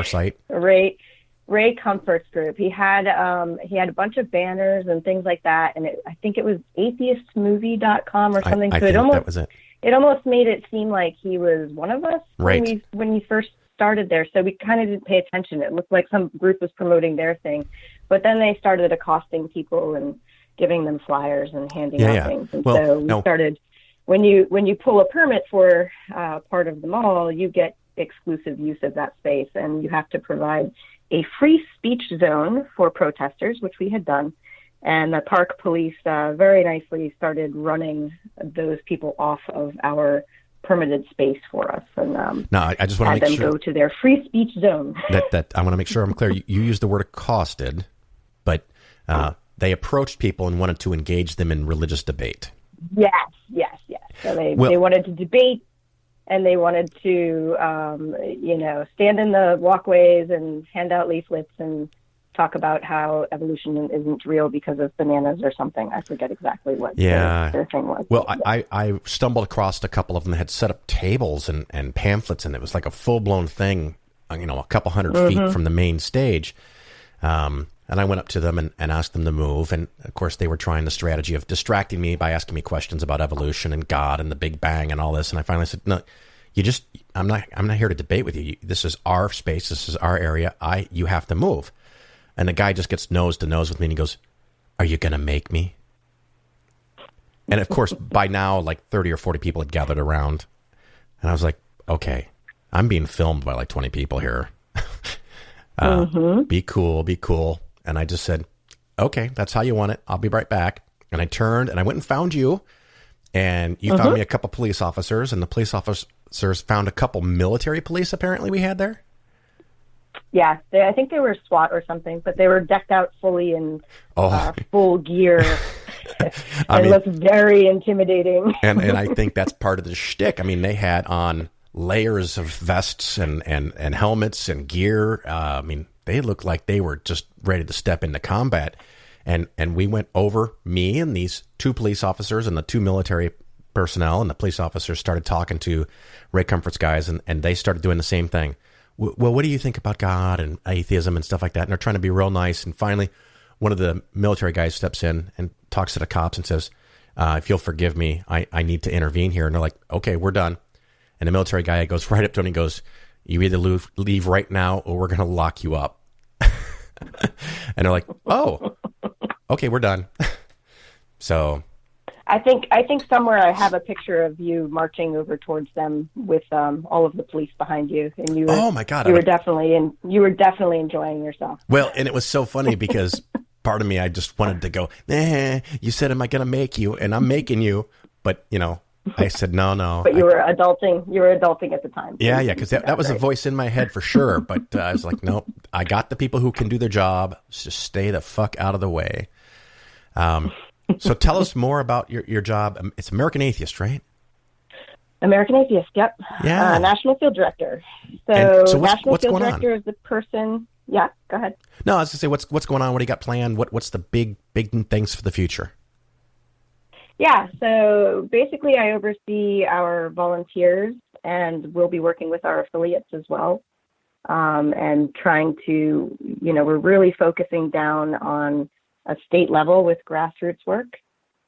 site? Ray Comfort's group. He had a bunch of banners and things like that, and I think it was atheistmovie.com or something. I so think that was it. It almost made it seem like he was one of us Right. when he first started there. So we kind of didn't pay attention. It looked like some group was promoting their thing, but then they started accosting people and giving them flyers and handing out things. And so we started, when you pull a permit for part of the mall, you get exclusive use of that space, and you have to provide a free speech zone for protesters, which we had done. And the park police very nicely started running those people off of our permitted space for us. And no, I just want to make sure go to their free speech zone. that I want to make sure I'm clear. You used the word accosted, but they approached people and wanted to engage them in religious debate. Yes. So they wanted to debate, and they wanted to, stand in the walkways and hand out leaflets and talk about how evolution isn't real because of bananas or something. I forget exactly what their thing was. Well, I stumbled across a couple of them that had set up tables and pamphlets, and it was like a full-blown thing, a couple hundred feet from the main stage. And I went up to them and asked them to move. And, of course, they were trying the strategy of distracting me by asking me questions about evolution and God and the Big Bang and all this. And I finally said, no, I'm not here to debate with you. This is our space. This is our area. You have to move. And the guy just gets nose to nose with me, and he goes, "Are you going to make me?" And, of course, by now, like 30 or 40 people had gathered around. And I was like, okay, I'm being filmed by like 20 people here. Be cool. And I just said, okay, that's how you want it. I'll be right back. And I turned and I went and found you. And you found me a couple police officers. And the police officers found a couple military police apparently we had there. Yeah, I think they were SWAT or something, but they were decked out fully in full gear. It looked very intimidating. and I think that's part of the shtick. I mean, they had on layers of vests and helmets and gear. I mean, they looked like they were just ready to step into combat. And we went over, me and these two police officers and the two military personnel, and the police officers started talking to Ray Comfort's guys, and they started doing the same thing. Well, what do you think about God and atheism and stuff like that? And they're trying to be real nice. And finally, one of the military guys steps in and talks to the cops and says, if you'll forgive me, I need to intervene here. And they're like, okay, we're done. And the military guy goes right up to him and he goes, you either leave right now or we're going to lock you up. And they're like, oh, okay, we're done. So I think somewhere I have a picture of you marching over towards them with all of the police behind you, and you. Oh my God! You were definitely enjoying yourself. Well, and it was so funny because part of me, I just wanted to go. You said, "Am I going to make you?" And I'm making you, but I said no. But you were adulting. You were adulting at the time. So yeah, because that was a voice in my head for sure. But I was like, nope. I got the people who can do their job. Just stay the fuck out of the way. So tell us more about your job. It's American Atheist, right? American Atheist, yep. Yeah. National Field Director. So what's National Field going Director on? is the person Yeah, go ahead. No, I was going to say, what's going on? What do you got planned? What's the big things for the future? Yeah, so basically I oversee our volunteers, and we'll be working with our affiliates as well, and trying to, we're really focusing down on a state level with grassroots work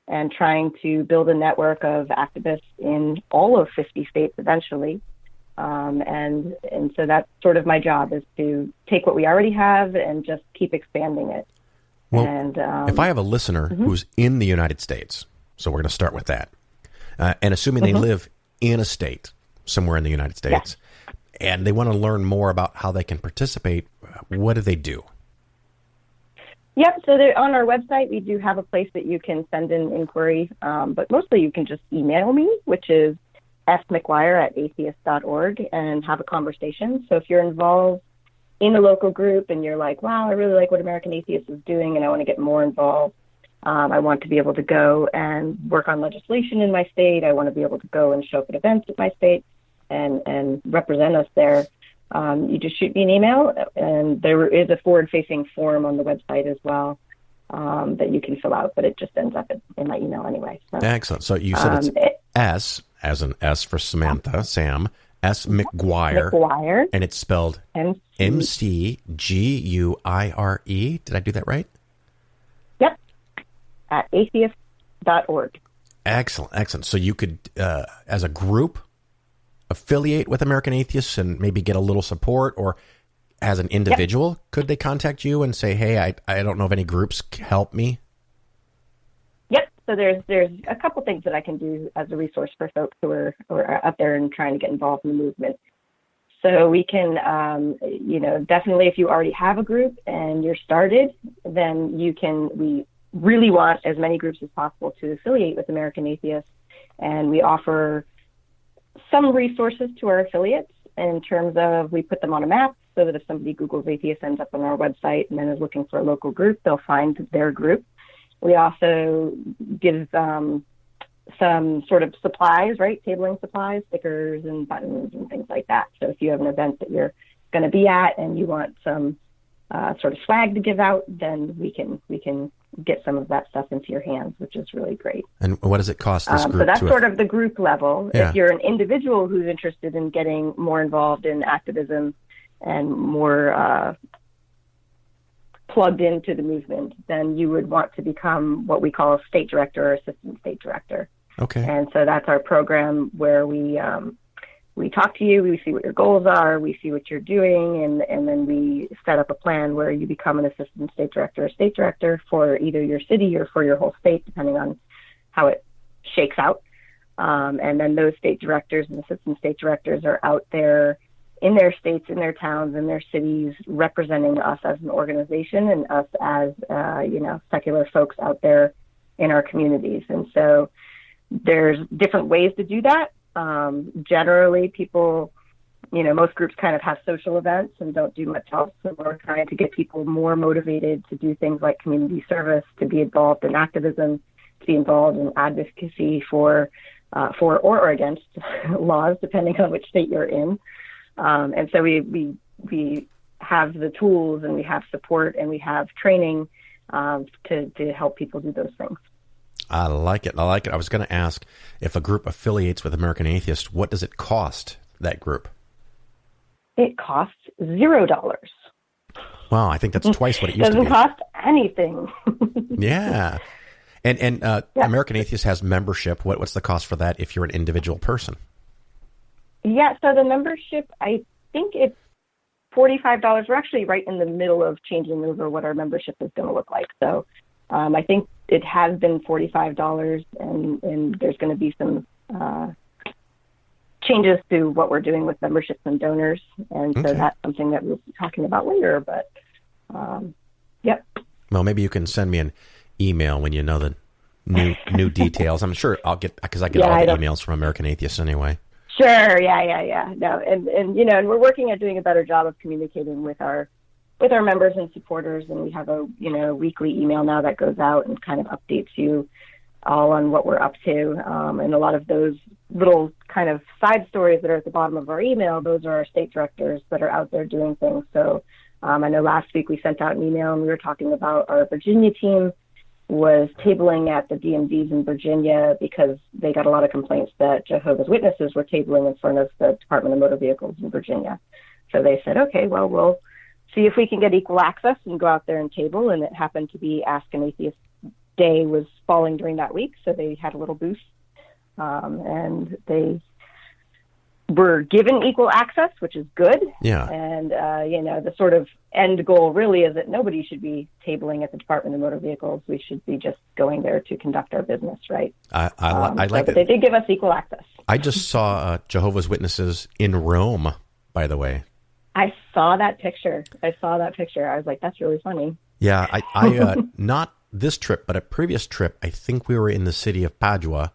and trying to build a network of activists in all of 50 states eventually. And so that's sort of my job, is to take what we already have and just keep expanding it. Well, and if I have a listener who's in the United States, so we're going to start with that, and assuming they live in a state somewhere in the United States, and they want to learn more about how they can participate, what do they do? Yep, so on our website, we do have a place that you can send an inquiry, but mostly you can just email me, which is smcguire@atheist.org, and have a conversation. So if you're involved in a local group and you're like, wow, I really like what American Atheists is doing and I want to get more involved, I want to be able to go and work on legislation in my state, I want to be able to go and show up at events at my state and represent us there, you just shoot me an email, and there is a forward-facing form on the website as well that you can fill out, but it just ends up in my email anyway. So, excellent. So you said it's S, as an S for Samantha, Sam, S. McGuire, and it's spelled M-C-G-U-I-R-E. Did I do that right? Yep, at atheist.org. Excellent. So you could, as a group, affiliate with American Atheists and maybe get a little support, or as an individual, could they contact you and say, hey, I don't know if any groups help me? Yep. So there's a couple things that I can do as a resource for folks who are out there and trying to get involved in the movement. So we can, definitely, if you already have a group and you're started, then we really want as many groups as possible to affiliate with American Atheists. And we offer some resources to our affiliates in terms of, we put them on a map so that if somebody Googles atheist, ends up on our website and then is looking for a local group, they'll find their group. We also give some sort of supplies, right? Tabling supplies, stickers and buttons and things like that. So if you have an event that you're going to be at and you want some sort of swag to give out, then we can get some of that stuff into your hands, which is really great. And what does it cost this group? So that's sort of the group level. Yeah. If you're an individual who's interested in getting more involved in activism and more plugged into the movement, then you would want to become what we call a state director or assistant state director. Okay. And so that's our program where we talk to you, we see what your goals are, we see what you're doing, and then we set up a plan where you become an assistant state director or state director for either your city or for your whole state, depending on how it shakes out. And then those state directors and assistant state directors are out there in their states, in their towns, in their cities, representing us as an organization and us as, secular folks out there in our communities. And so there's different ways to do that. Generally, people, most groups kind of have social events and don't do much else. So we're trying to get people more motivated to do things like community service, to be involved in activism, to be involved in advocacy for or against laws, depending on which state you're in. And so we have the tools, and we have support, and we have training to help people do those things. I like it. I was going to ask, if a group affiliates with American Atheists, what does it cost that group? It costs $0. Wow, I think that's twice what it used to be. Doesn't cost anything. Yeah. And American Atheists has membership. What's the cost for that if you're an individual person? Yeah, so the membership, I think it's $45. We're actually right in the middle of changing over what our membership is going to look like. So I think it has been $45, and there's going to be some changes to what we're doing with memberships and donors. And so that's something that we'll be talking about later. But, yep. Well, maybe you can send me an email when you know the new details. I'm sure I'll get, because I get all the emails from American Atheists anyway. Sure. Yeah. No, and we're working at doing a better job of communicating with our members and supporters, and we have a weekly email now that goes out and kind of updates you all on what we're up to. And a lot of those little kind of side stories that are at the bottom of our email, those are our state directors that are out there doing things. So I know last week we sent out an email and we were talking about our Virginia team was tabling at the DMVs in Virginia because they got a lot of complaints that Jehovah's Witnesses were tabling in front of the Department of Motor Vehicles in Virginia. So they said, okay, well, we'll see if we can get equal access and go out there and table. And it happened to be Ask an Atheist Day was falling during that week, so they had a little boost. And they were given equal access, which is good. Yeah. And, the sort of end goal really is that nobody should be tabling at the Department of Motor Vehicles. We should be just going there to conduct our business, right? I like but it. They did give us equal access. I just saw Jehovah's Witnesses in Rome, by the way. I saw that picture. I was like, that's really funny. Yeah, I not this trip, but a previous trip, I think we were in the city of Padua,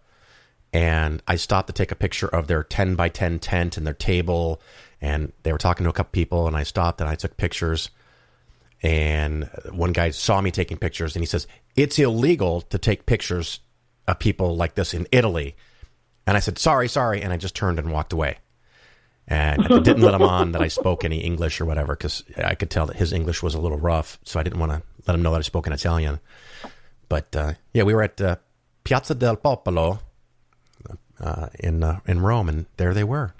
and I stopped to take a picture of their 10 by 10 tent and their table, and they were talking to a couple people, and I stopped and I took pictures, and one guy saw me taking pictures, and he says, it's illegal to take pictures of people like this in Italy. And I said, sorry, and I just turned and walked away. And I didn't let him on that I spoke any English or whatever, because I could tell that his English was a little rough, so I didn't want to let him know that I spoke in Italian. But, we were at Piazza del Popolo in Rome, and there they were.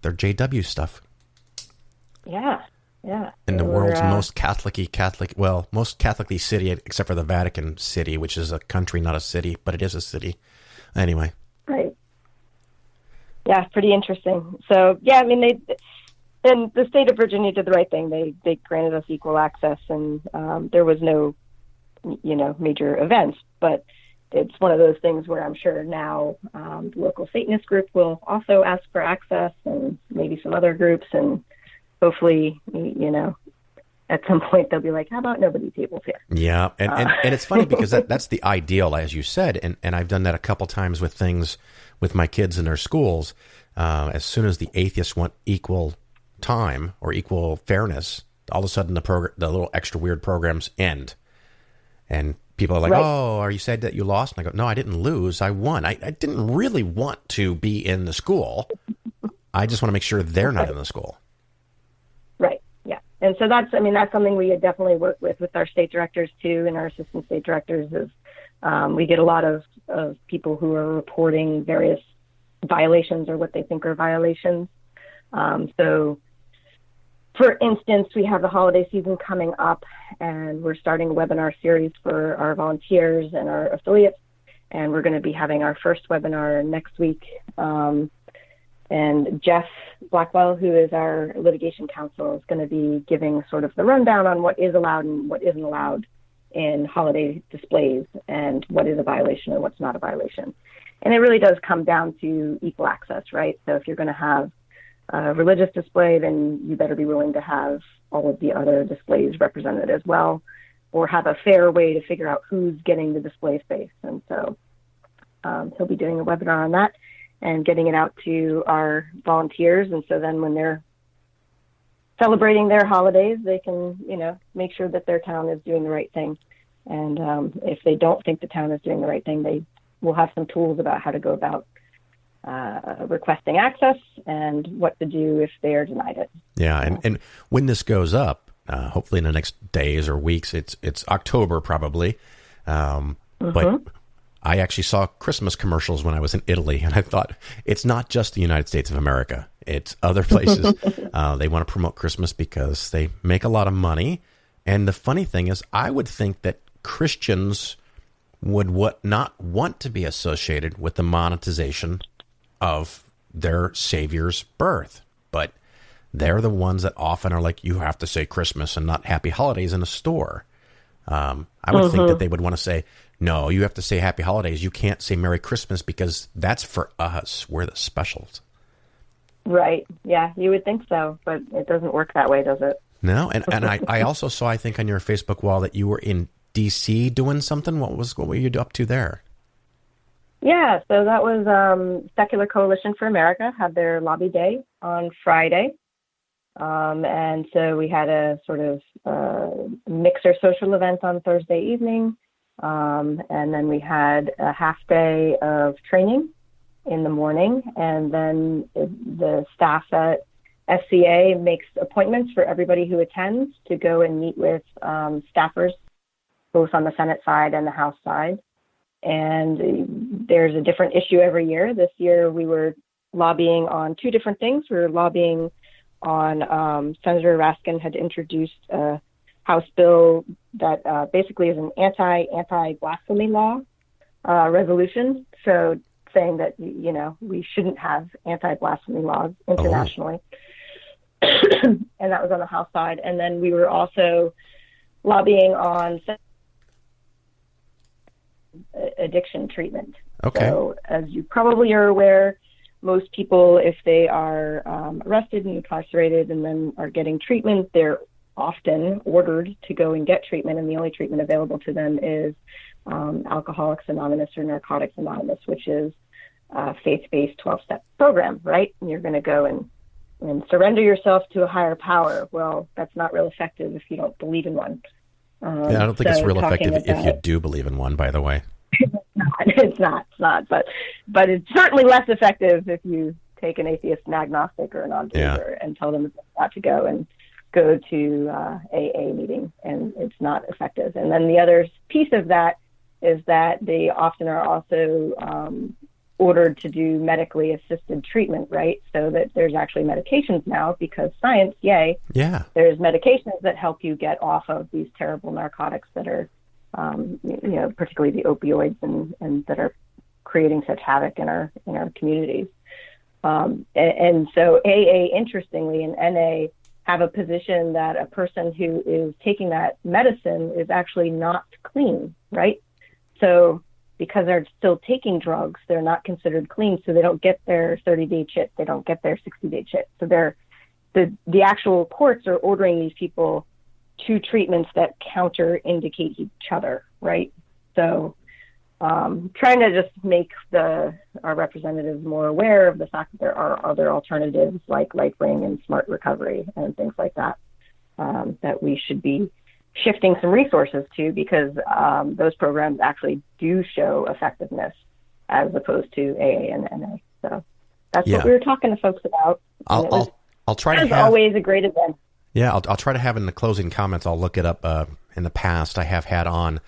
Their JW stuff. Yeah. In the world's most most Catholic city, except for the Vatican City, which is a country, not a city, but it is a city. Anyway. Right. Yeah, pretty interesting. So, yeah, I mean, and the state of Virginia did the right thing. They granted us equal access, and there was no, major events. But it's one of those things where I'm sure now the local Satanist group will also ask for access, and maybe some other groups, and hopefully, at some point they'll be like, how about nobody tables here? Yeah, and it's funny because that's the ideal, as you said, and I've done that a couple times with things with my kids in their schools. As soon as the atheists want equal time or equal fairness, all of a sudden the little extra weird programs end. And people are like, right. Oh, are you sad that you lost? And I go, no, I didn't lose. I won. I didn't really want to be in the school. I just want to make sure they're not in the school. Right. Yeah. And so that's something we definitely work with our state directors too, and our assistant state directors is we get a lot of people who are reporting various violations or what they think are violations. So, for instance, we have the holiday season coming up, and we're starting a webinar series for our volunteers and our affiliates, and we're going to be having our first webinar next week. And Jeff Blackwell, who is our litigation counsel, is going to be giving sort of the rundown on what is allowed and what isn't allowed in holiday displays and what is a violation and what's not a violation. And it really does come down to equal access, right? So if you're going to have a religious display, then you better be willing to have all of the other displays represented as well, or have a fair way to figure out who's getting the display space. And so he'll be doing a webinar on that and getting it out to our volunteers. And so then when they're celebrating their holidays, they can, make sure that their town is doing the right thing. And if they don't think the town is doing the right thing, they will have some tools about how to go about requesting access and what to do if they are denied it. Yeah, and when this goes up, hopefully in the next days or weeks, it's October probably. But I actually saw Christmas commercials when I was in Italy, and I thought, it's not just the United States of America. It's other places. They want to promote Christmas because they make a lot of money. And the funny thing is, I would think that Christians would not want to be associated with the monetization of their Savior's birth. But they're the ones that often are like, you have to say Christmas and not Happy Holidays in a store. I would think that they would want to say, no, you have to say Happy Holidays. You can't say Merry Christmas because that's for us. We're the specials. Right. Yeah, you would think so, but it doesn't work that way, does it? No, and I also saw, I think, on your Facebook wall that you were in D.C. doing something. What were you up to there? Yeah, so that was Secular Coalition for America had their lobby day on Friday. And so we had a sort of mixer social event on Thursday evening. And then we had a half day of training in the morning. And then the staff at SCA makes appointments for everybody who attends to go and meet with staffers, both on the Senate side and the House side. And there's a different issue every year. This year we were lobbying on two different things. We were lobbying on Senator Raskin had introduced a House bill that basically is an anti-blasphemy law resolution. So saying that, we shouldn't have anti-blasphemy laws internationally. And that was on the House side. And then we were also lobbying on addiction treatment. Okay. So as you probably are aware, most people, if they are arrested and incarcerated and then are getting treatment, they're often ordered to go and get treatment, and the only treatment available to them is Alcoholics Anonymous or Narcotics Anonymous, which is a faith-based 12-step program, right? And you're going to go and surrender yourself to a higher power. Well, that's not real effective if you don't believe in one. I don't think it's real effective if you do believe in one, by the way. It's not. But it's certainly less effective if you take an atheist, an agnostic, or a non-believer and tell them that they've got to go to AA meeting, and it's not effective. And then the other piece of that is that they often are also ordered to do medically assisted treatment, right? So that there's actually medications now, because science, yay. Yeah. There's medications that help you get off of these terrible narcotics that are, particularly the opioids and that are creating such havoc in our communities. And so AA, interestingly, and NA have a position that a person who is taking that medicine is actually not clean, right? So because they're still taking drugs, they're not considered clean, so they don't get their 30-day chit, they don't get their 60-day chit. So the actual courts are ordering these people to treatments that counter-indicate each other, right? So trying to just make our representatives more aware of the fact that there are other alternatives like LifeBring and Smart Recovery and things like that, that we should be shifting some resources to, because those programs actually do show effectiveness as opposed to AA and NA. So that's what we were talking to folks about. I'll try to have. It's always a great event. Yeah, I'll try to have in the closing comments. I'll look it up. In the past, I have had on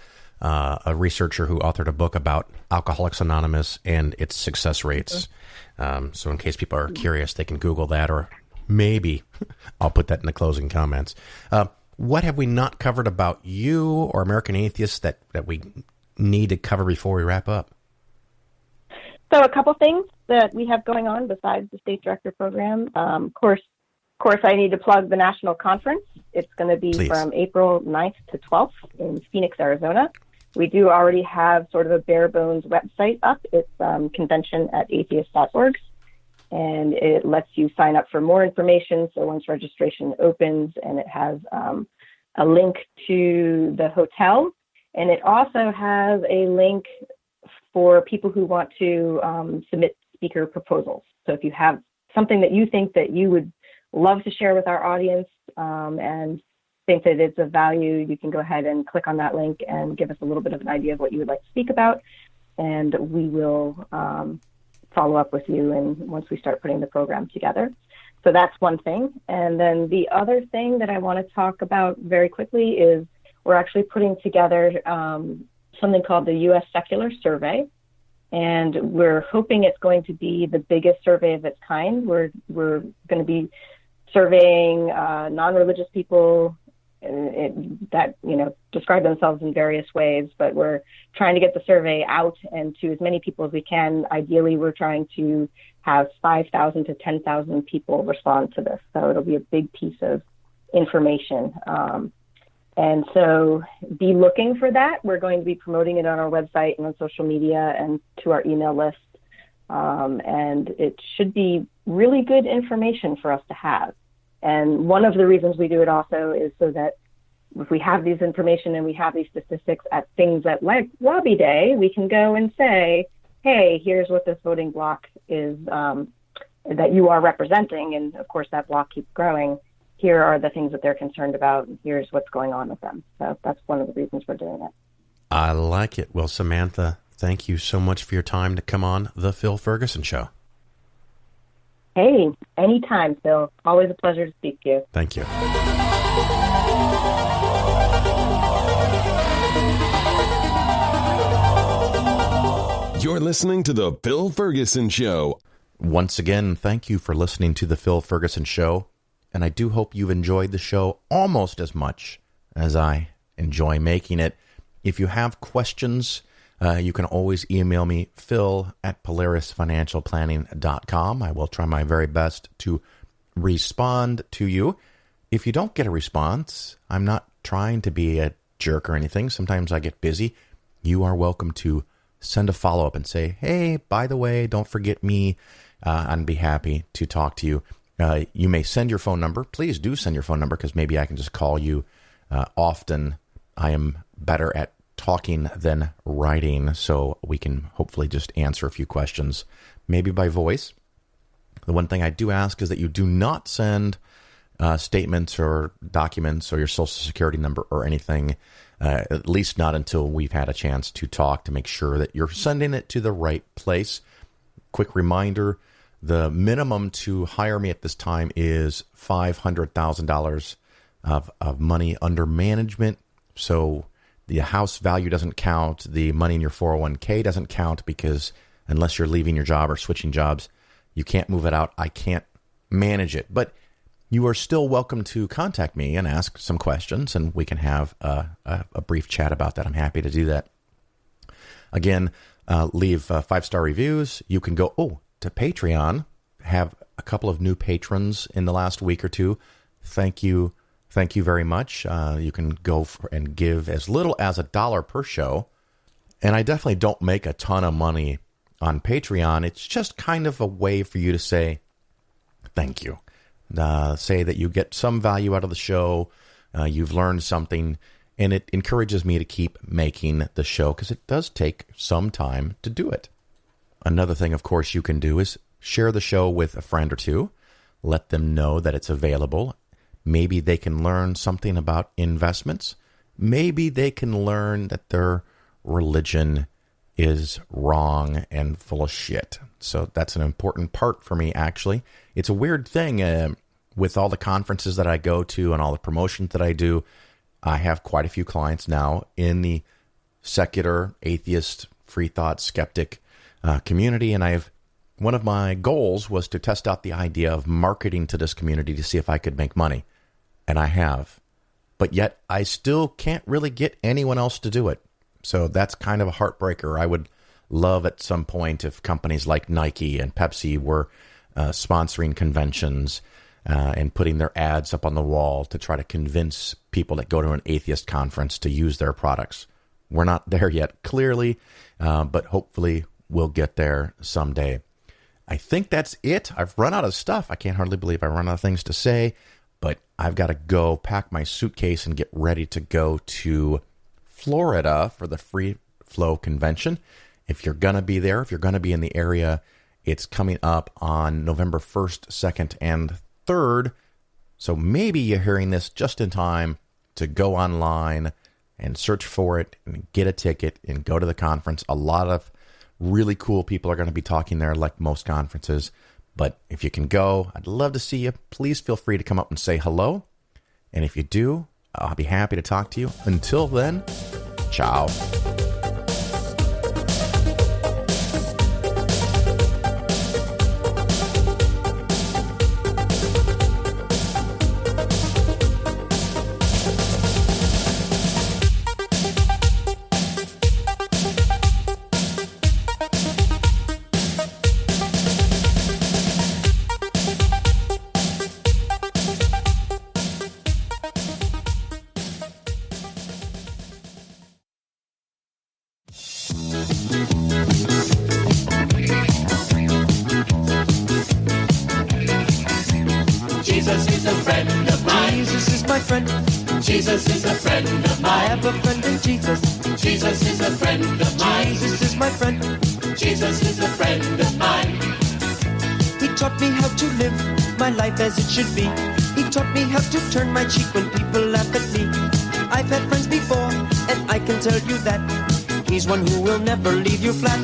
a researcher who authored a book about Alcoholics Anonymous and its success rates. So in case people are curious, they can Google that, or maybe I'll put that in the closing comments. What have we not covered about you or American Atheists that we need to cover before we wrap up? So a couple things that we have going on besides the state director program. Of course, I need to plug the national conference. It's going to be from April 9th to 12th in Phoenix, Arizona. We do already have sort of a bare bones website up. It's convention@atheist.org. And it lets you sign up for more information. So once registration opens, and it has a link to the hotel, and it also has a link for people who want to submit speaker proposals. So if you have something that you think that you would love to share with our audience and think that it's of value, you can go ahead and click on that link and give us a little bit of an idea of what you would like to speak about. And we will follow up with you and once we start putting the program together. So that's one thing. And then the other thing that I want to talk about very quickly is we're actually putting together something called the U.S. Secular Survey. And we're hoping it's going to be the biggest survey of its kind. We're going to be surveying non-religious people that describe themselves in various ways, but we're trying to get the survey out and to as many people as we can. Ideally, we're trying to have 5,000 to 10,000 people respond to this, so it'll be a big piece of information. And so be looking for that. We're going to be promoting it on our website and on social media and to our email list. And it should be really good information for us to have. And one of the reasons we do it also is so that if we have these information and we have these statistics at things like Lobby Day, we can go and say, hey, here's what this voting block is that you are representing. And of course, that block keeps growing. Here are the things that they're concerned about. Here's what's going on with them. So that's one of the reasons we're doing it. I like it. Well, Samantha, thank you so much for your time to come on The Phil Ferguson Show. Hey, anytime, Phil. Always a pleasure to speak to you. Thank you. You're listening to The Phil Ferguson Show. Once again, thank you for listening to The Phil Ferguson Show, and I do hope you've enjoyed the show almost as much as I enjoy making it. If you have questions, you can always email me, phil@polarisfinancialplanning.com. I will try my very best to respond to you. If you don't get a response, I'm not trying to be a jerk or anything. Sometimes I get busy. You are welcome to send a follow-up and say, hey, by the way, don't forget me. I'd be happy to talk to you. You may send your phone number. Please do send your phone number because maybe I can just call you often. I am better at talking than writing, so we can hopefully just answer a few questions, maybe by voice. The one thing I do ask is that you do not send statements or documents or your social security number or anything, at least not until we've had a chance to talk, to make sure that you're sending it to the right place. Quick reminder, the minimum to hire me at this time is $500,000 of money under management. So the house value doesn't count. The money in your 401k doesn't count because unless you're leaving your job or switching jobs, you can't move it out. I can't manage it. But you are still welcome to contact me and ask some questions, and we can have a brief chat about that. I'm happy to do that. Again, leave 5-star reviews. You can go to Patreon. Have a couple of new patrons in the last week or two. Thank you. Thank you very much. You can go and give as little as $1 per show. And I definitely don't make a ton of money on Patreon. It's just kind of a way for you to say thank you. Say that you get some value out of the show. You've learned something. And it encourages me to keep making the show because it does take some time to do it. Another thing, of course, you can do is share the show with a friend or two. Let them know that it's available. Maybe they can learn something about investments. Maybe they can learn that their religion is wrong and full of shit. So that's an important part for me, actually. It's a weird thing with all the conferences that I go to and all the promotions that I do. I have quite a few clients now in the secular, atheist, free thought, skeptic community. And one of my goals was to test out the idea of marketing to this community to see if I could make money. And I have. But yet I still can't really get anyone else to do it. So that's kind of a heartbreaker. I would love at some point if companies like Nike and Pepsi were sponsoring conventions and putting their ads up on the wall to try to convince people that go to an atheist conference to use their products. We're not there yet, clearly, but hopefully we'll get there someday. I think that's it. I've run out of stuff. I can't hardly believe I run out of things to say, but I've got to go pack my suitcase and get ready to go to Florida for the Free Flow Convention. If you're going to be there, if you're going to be in the area, it's coming up on November 1st, 2nd, and 3rd. So maybe you're hearing this just in time to go online and search for it and get a ticket and go to the conference. A lot of really cool people are going to be talking there, like most conferences. But if you can go, I'd love to see you. Please feel free to come up and say hello. And if you do, I'll be happy to talk to you. Until then, ciao. Jesus is a friend of mine. I have a friend in Jesus. Jesus is a friend of mine. Jesus is my friend. Jesus is a friend of mine. He taught me how to live my life as it should be. He taught me how to turn my cheek when people laugh at me. I've had friends before, and I can tell you that he's one who will never leave you flat.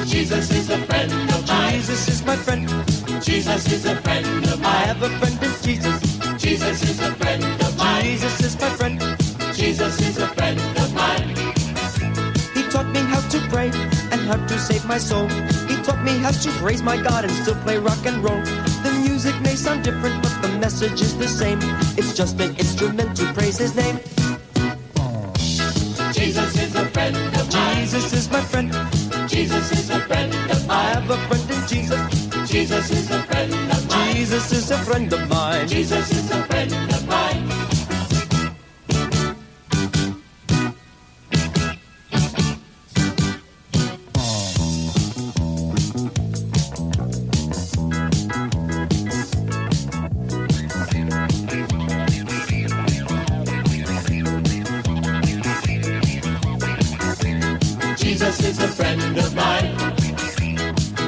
Jesus is a friend of mine. Jesus Jesus is my friend. Jesus is a friend of mine. I have a friend in Jesus. Jesus is a friend of mine. Jesus is my friend. Jesus is a friend of mine. He taught me how to pray and how to save my soul. He taught me how to praise my God and still play rock and roll. The music may sound different, but the message is the same. It's just an instrument to praise his name. Jesus is a friend of mine. Jesus is my friend. Jesus is a friend of mine. I have a friend in Jesus. Jesus is a friend of mine. Jesus is a friend of mine. Jesus is a friend of mine. Jesus is a friend of mine.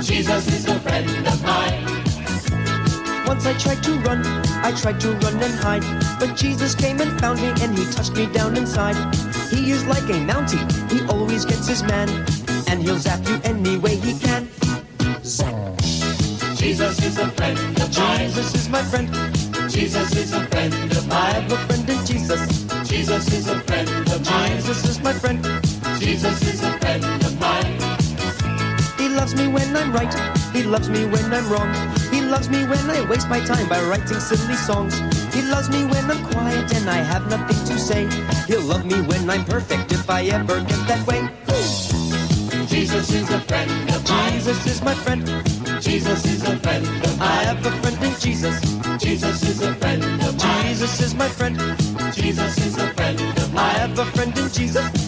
Jesus is a friend of mine. Once I tried to run and hide, but Jesus came and found me and he touched me down inside. He is like a Mountie, he always gets his man, and he'll zap you any way he can. Zap. Jesus is a friend of mine. Jesus is my friend. Jesus is a friend of mine. I have a friend in Jesus. Jesus is a friend of mine. Jesus is my friend. Jesus is a friend of mine. He loves me when I'm right. He loves me when I'm wrong. He loves me when I waste my time by writing silly songs. He loves me when I'm quiet and I have nothing to say. He'll love me when I'm perfect if I ever get that way. Jesus is a friend of mine. Jesus is my friend. Jesus is a friend of mine. I have a friend in Jesus. Jesus is a friend of mine. Jesus is my friend. Jesus is a friend of mine. I have a friend in Jesus.